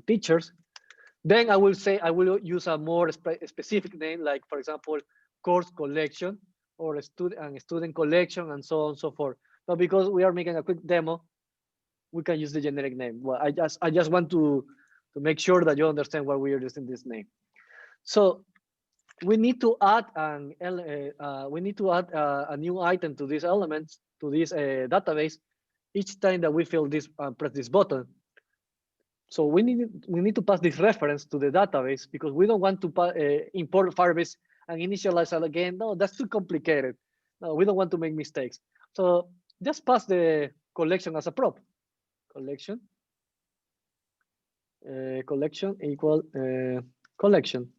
teachers, then I will use a more specific name, like for example, course collection or student collection and so on and so forth. But because we are making a quick demo, we can use the generic name. Well, I just want to make sure that you understand why we are using this name. So we need to add a new item to these elements, to this database, each time that we fill this press this button. So we need to pass this reference to the database because we don't want to import Firebase and initialize it again. No, that's too complicated. No, we don't want to make mistakes. So just pass the collection as a prop. Collection equal collection.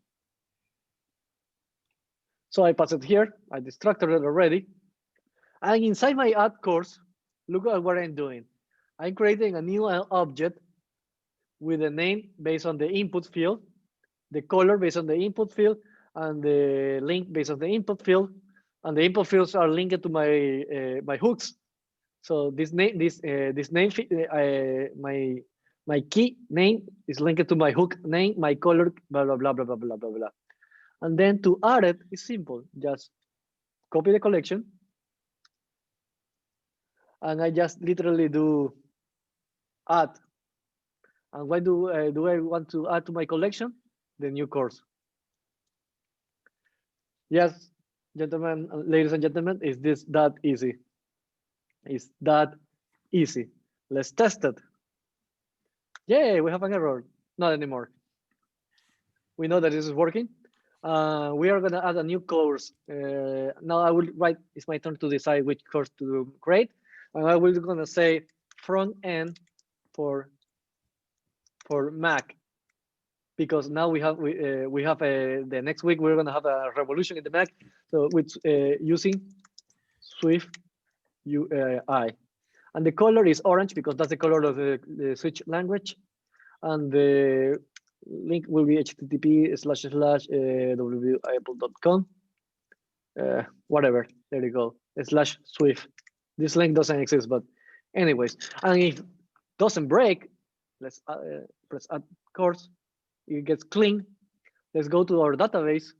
So I pass it here. I destructed it already. And inside my add course, look at what I'm doing. I'm creating a new object with a name based on the input field, the color based on the input field, and the link based on the input field. And the input fields are linked to my my hooks. So this name, my key name is linked to my hook name, my color, blah blah blah blah blah blah blah blah. And then to add it is simple. Just copy the collection, and I just literally do add. And why do I want to add to my collection? The new course. Yes, gentlemen, ladies and gentlemen, is this that easy? Is that easy? Let's test it. Yay, we have an error. Not anymore. We know that this is working. We are gonna add a new course. Now I will write, it's my turn to decide which course to create. And I will gonna say front end for Mac, because now we have the next week we're gonna have a revolution in the Mac, so with using Swift UI, and the color is orange because that's the color of the switch language, and the link will be http://www.apple.com, whatever. There you go. /Swift. This link doesn't exist, but anyways, and if it doesn't break, let's press add course. It gets clean. Let's go to our database.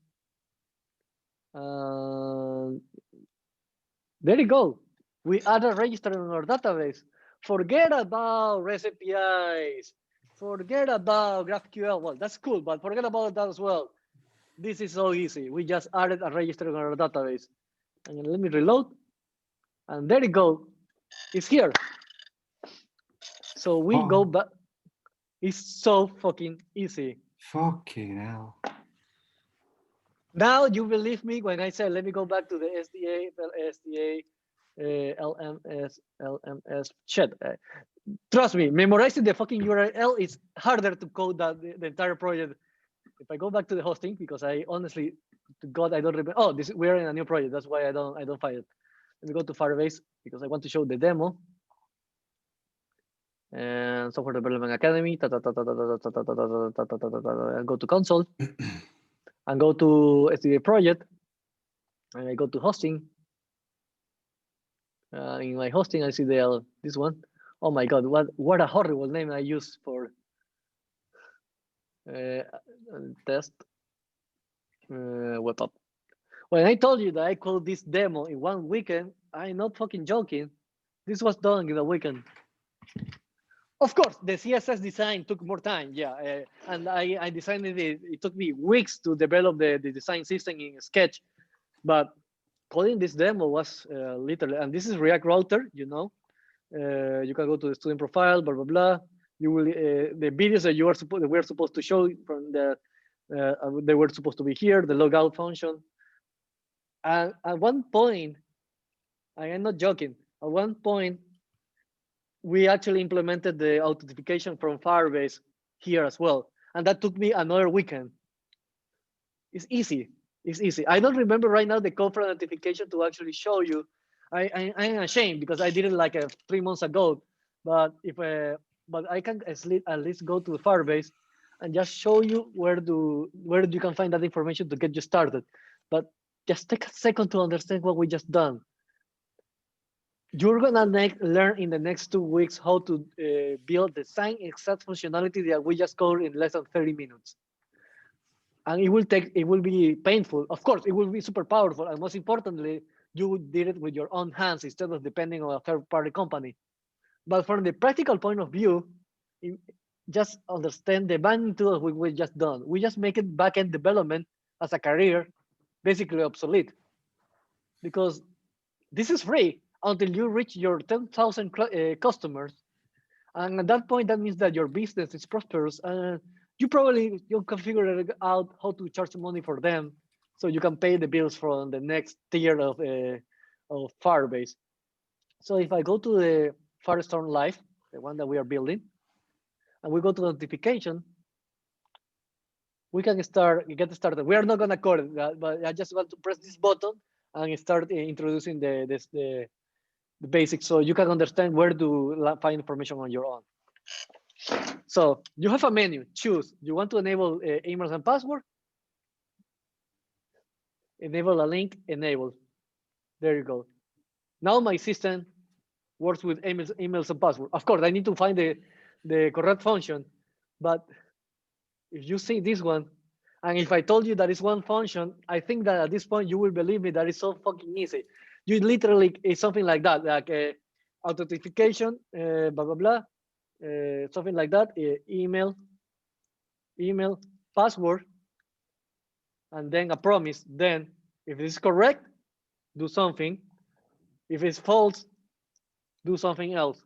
There you go. We add a register in our database. Forget about REST APIs. Forget about GraphQL. Well, that's cool, but forget about that as well. This is so easy. We just added a register in our database. And let me reload. And there you go. It's here. So we go back. It's so fucking easy. Fucking hell. Now you believe me when I say, let me go back to the SDA, LMS shit. Trust me, memorizing the fucking URL is harder to code than the entire project. If I go back to the hosting, because I honestly, to God, I don't remember. Oh, we're in a new project. That's why I don't find it. Let me go to Firebase because I want to show the demo. And Software Development Academy. And go to console. And go to SDA project. And I go to hosting. In my hosting, I see this one. Oh my God, what a horrible name I use for test web app. When I told you that I called this demo in 1 weekend, I'm not fucking joking. This was done in a weekend. Of course, the CSS design took more time, yeah, and I designed it. It took me weeks to develop the design system in Sketch, but coding this demo was literally, and this is React Router, you know. You can go to the student profile, blah blah blah. You will the videos that we're supposed to show from they were supposed to be here, the logout function. And at one point, I am not joking. At one point, we actually implemented the authentication from Firebase here as well, and that took me another weekend. It's easy. It's easy. I don't remember right now the code for authentication to actually show you. I'm ashamed because I did it like 3 months ago. But but I can at least go to the Firebase and just show you where you can find that information to get you started. But just take a second to understand what we just done. You're gonna learn in the next 2 weeks how to build the same exact functionality that we just covered in less than 30 minutes. And it will be painful. Of course, it will be super powerful. And most importantly, you did it with your own hands instead of depending on a third-party company. But from the practical point of view, just understand the magnitude of what we just done. We just make it backend development as a career basically obsolete, because this is free until you reach your 10,000 customers. And at that point, that means that your business is prosperous, and you can figure out how to charge money for them, so you can pay the bills from the next tier of Firebase. So if I go to the Firestorm Live, the one that we are building, and we go to notification, we can get started. We are not gonna code it, but I just want to press this button and start introducing the basics, so you can understand where to find information on your own. So you have a menu. Choose. You want to enable emails and password? Enable a link. Enable. There you go. Now my system works with emails and password. Of course, I need to find the correct function, but if you see this one, and if I told you that it's one function, I think that at this point you will believe me that it's so fucking easy. You literally, it's something like that, like authentication, blah blah blah, something like that. Email, password, and then a promise. Then, if it's correct, do something. If it's false, do something else.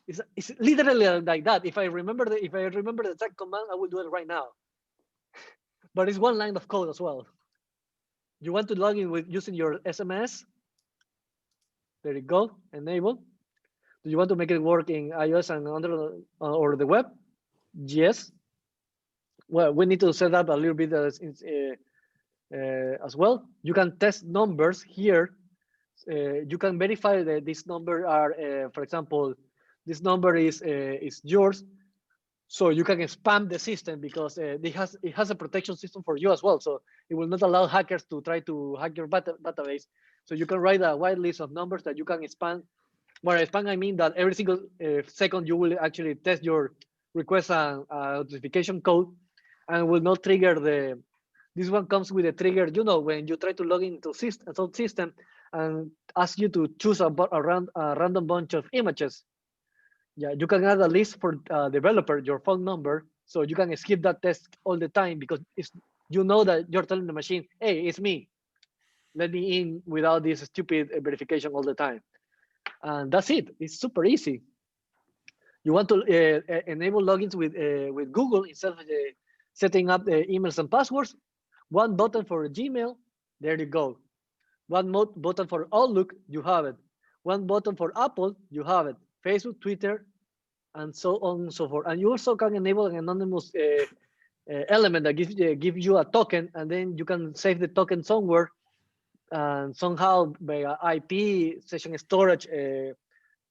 It's literally like that. If I remember the exact command, I will do it right now. But it's one line of code as well. You want to log in with using your SMS? There you go. Enable. Do you want to make it work in iOS and Android or the web? Yes. Well, we need to set up a little bit as well. You can test numbers here. You can verify that this number are, for example, this number is yours. So you can spam the system because it has a protection system for you as well. So it will not allow hackers to try to hack your database. So you can write a wide list of numbers that you can spam. By spam, I mean that every single second you will actually test your request and authentication code, and will not trigger this one comes with a trigger, you know, when you try to log into some system and ask you to choose a random bunch of images. Yeah, you can add a list for developer, your phone number, so you can skip that test all the time because you know that you're telling the machine, hey, it's me. Let me in without this stupid verification all the time. And that's it. It's super easy. You want to enable logins with Google instead of setting up the emails and passwords. One button for Gmail, there you go. One button for Outlook, you have it. One button for Apple, you have it. Facebook, Twitter, and so on and so forth. And you also can enable an anonymous element that gives you a token, and then you can save the token somewhere, and somehow by IP session storage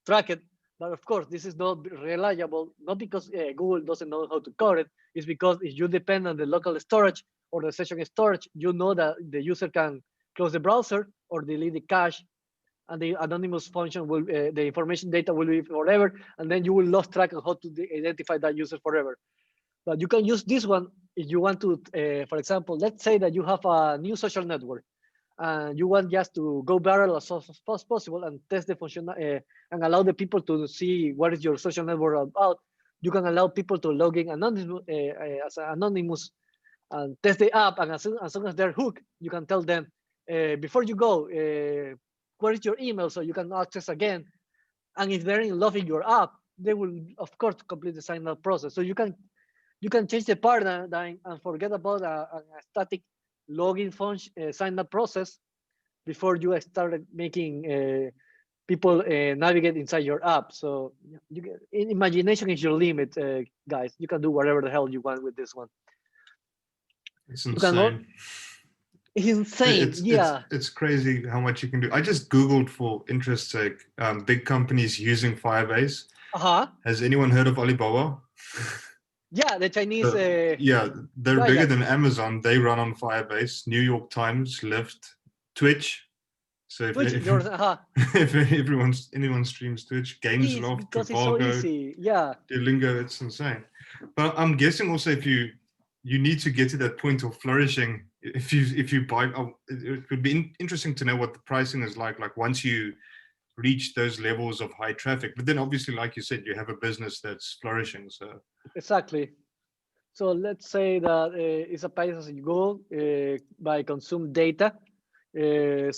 track it. But of course, this is not reliable, not because Google doesn't know how to code it. It's because if you depend on the local storage or the session storage, you know that the user can close the browser or delete the cache, and the anonymous function will, the information data will be forever, and then you will lose track of how to identify that user forever. But you can use this one if you want to, for example, let's say that you have a new social network, and you want just to go viral as fast as possible and test the function and and allow the people to see what is your social network about. You can allow people to log in as anonymous and test the app, and as soon as they're hooked, you can tell them, before you go, what is your email so you can access again. And if they're in love with your app, they will, of course, complete the sign up process. So you can change the paradigm and forget about a static login function sign up process before you start making people navigate inside your app. So imagination is your limit, guys. You can do whatever the hell you want with this one. It's You can insane. It's insane. It's crazy how much you can do. I just Googled for interest's sake, big companies using Firebase. Has anyone heard of Alibaba? Yeah, the Chinese. Yeah, they're bigger than Amazon. They run on Firebase. New York Times, Lyft, Twitch. So if anyone streams Twitch, GamesLoft, because it's so easy. Yeah. Duolingo, it's insane. But I'm guessing also if you need to get to that point of flourishing, if you buy, it would be interesting to know what the pricing is like once you reach those levels of high traffic. But then obviously, like you said, you have a business that's flourishing. So exactly. So let's say that it's a place as you go by consume data. By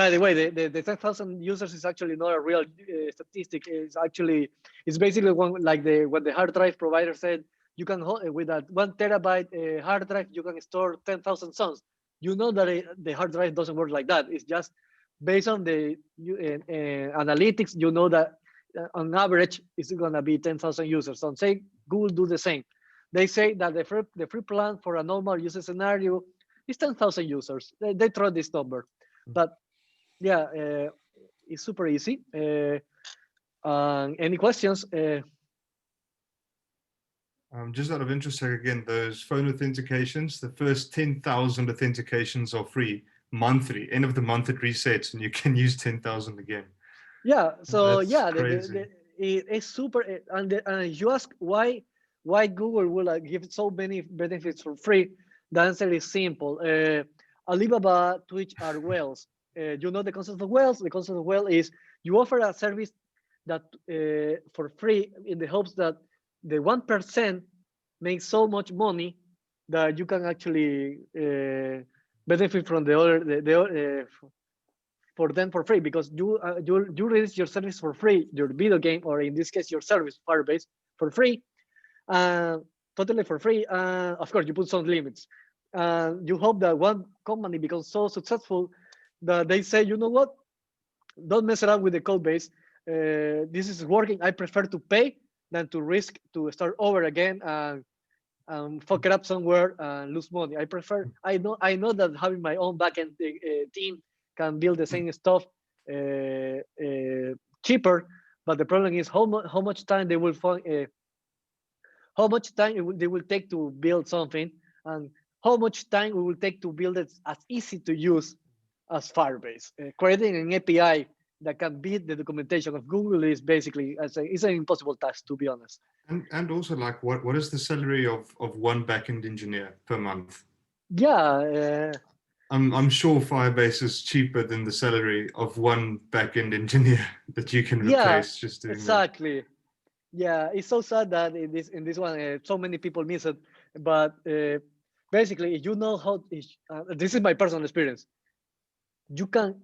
the way, the 10,000 users is actually not a real statistic. It's basically what the hard drive provider said. You can hold with that 1 terabyte hard drive, you can store 10,000 songs. You know that the hard drive doesn't work like that. It's just based on the analytics. You know that on average it's gonna be 10,000 users. So say Google do the same. They say that the free plan for a normal user scenario is 10,000 users. They throw this number, but yeah, it's super easy. Any questions? Just out of interest, again, those phone authentications, the first 10,000 authentications are free monthly. End of the month it resets, and you can use 10,000 again. Yeah. So that's it's super. And you ask why Google will give so many benefits for free. The answer is simple. Alibaba, Twitch are whales. You know the concept of whales. The concept of whale is you offer a service that for free in the hopes that the 1% makes so much money that you can actually benefit from the other for them for free, because you release your service for free, your video game, or in this case your service Firebase for free, totally for free. Of course, you put some limits. You hope that one company becomes so successful that they say, you know what, don't mess around with the code base. This is working. I prefer to pay than to risk to start over again and fuck it up somewhere and lose money. I prefer. I know that having my own backend team can build the same stuff cheaper, but the problem is how much time they will how much time they will take to build something, and how much time it will take to build it as easy to use as Firebase. Creating an API that can beat the documentation of Google is basically it's an impossible task, to be honest. And also, like, what is the salary of one backend engineer per month? Yeah. I'm sure Firebase is cheaper than the salary of one backend engineer that you can replace just doing exactly. That. Yeah, it's so sad that in this one so many people miss it. But basically, you know how this is my personal experience. You can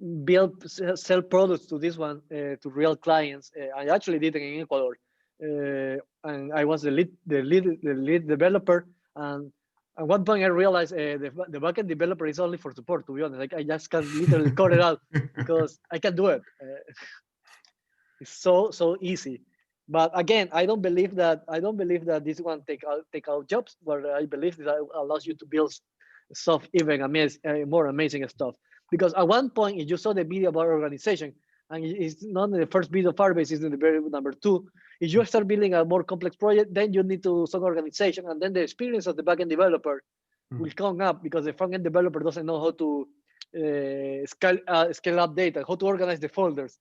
sell products to this one to real clients. I actually did it in Ecuador, and I was the lead developer. And at one point, I realized the backend developer is only for support. To be honest, like, I just can literally code it out because I can do it. It's so easy. But again, I don't believe that this one take out jobs. But I believe that it allows you to build stuff even more amazing stuff. Because at one point, if you saw the video about organization, and it's not in the first video of Firebase, it's in the very number 2. If you start building a more complex project, then you need to some organization, and then the experience of the backend developer will come up, because the frontend developer doesn't know how to scale up data, how to organize the folders.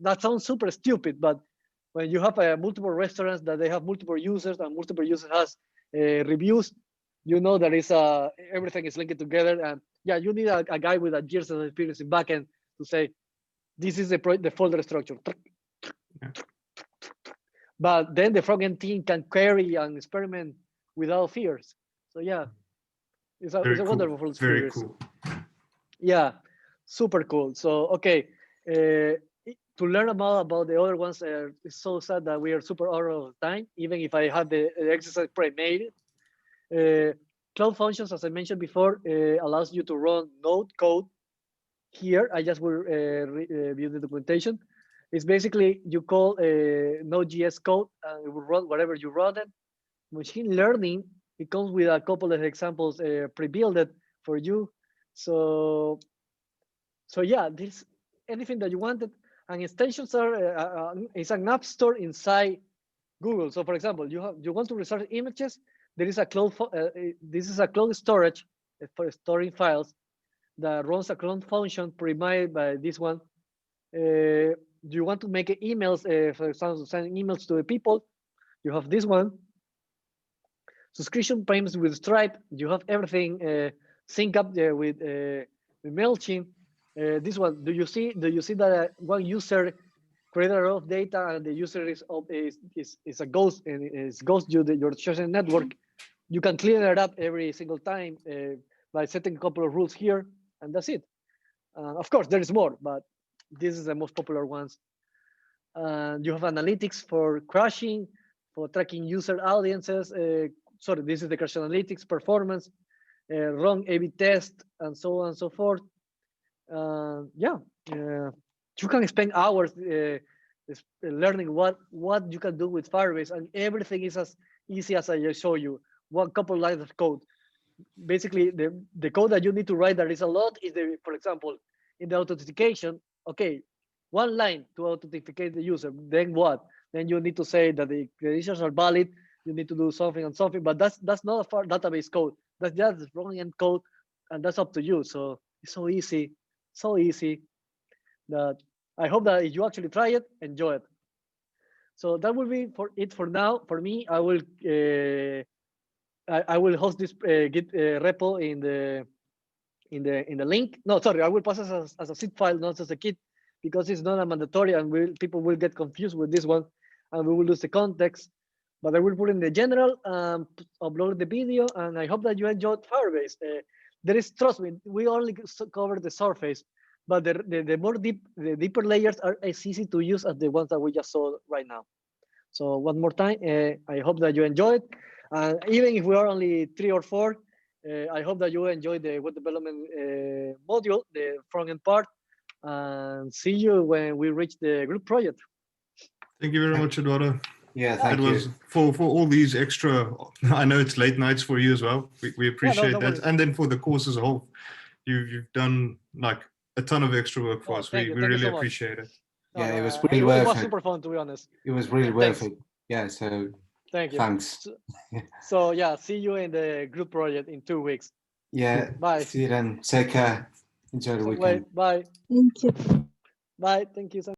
That sounds super stupid, but when you have multiple restaurants that they have multiple users and multiple users has reviews, you know that is everything is linked together. And yeah, you need a guy with a years of experience in backend to say, This is the folder structure. Yeah. But then the front-end team can query and experiment without fears. So yeah, it's a Cool. wonderful Very experience. cool. Yeah, super cool. So okay, to learn about the other ones, it's so sad that we are super out of time. Even if I had the exercise pre-made, Cloud Functions, as I mentioned before, allows you to run Node code. Here, I just will review the documentation. It's basically you call Node.js code and it will run whatever you run it. Machine learning, it comes with a couple of examples pre-built for you. So yeah, this anything that you wanted. And extensions are it's an app store inside Google. So for example, you want to research images. There is a cloud. This is a cloud storage for storing files that runs a clone function pre-made by this one. You want to make emails, for example, send emails to the people. You have this one. Subscription payments with Stripe. You have everything sync up there with MailChimp. This one, do you see that one user created a lot of data and the user is a ghost and is ghost your social network? You can clean it up every single time by setting a couple of rules here, and that's it. Of course, there is more, but this is the most popular ones. You have analytics for crashing, for tracking user audiences. Sorry, this is the crash analytics, performance, run A/B test, and so on and so forth. Yeah, you can spend hours learning what you can do with Firebase, and everything is as easy as I just showed you. One couple lines of code. Basically, the code that you need to write that is a lot is for example, in the authentication. Okay, one line to authenticate the user. Then what? Then you need to say that the credentials are valid. You need to do something and something, but that's not a database code. That's just front-end code, and that's up to you. So it's so easy that I hope that if you actually try it, enjoy it. So that will be for now. For me, I will host this Git repo in the link. No, sorry, I will pass it as a zip file, not as a Git, because it's not a mandatory, and people will get confused with this one, and we will lose the context. But I will put in the general, upload the video, and I hope that you enjoyed Firebase. Trust me, we only covered the surface, but the deeper layers are as easy to use as the ones that we just saw right now. So one more time, I hope that you enjoyed. Even if we are only 3 or 4, I hope that you enjoyed the web development module, the front-end part, and see you when we reach the group project. Thank you very much, Eduardo. Yeah, thank It you. was for all these extra, I know it's late nights for you as well. We appreciate no that. worries. And then for the course as a whole, you've done like a ton of extra work for us. We really so much. appreciate it. Yeah, it was It really worth was it. super fun, to be honest. It was really worth Thanks. it. Yeah, so Thank you. thanks. So yeah, see you in the group project in 2 weeks. Yeah, Bye. see you then. Take care. Enjoy the weekend. Bye. Thank you. Bye. Thank you so much.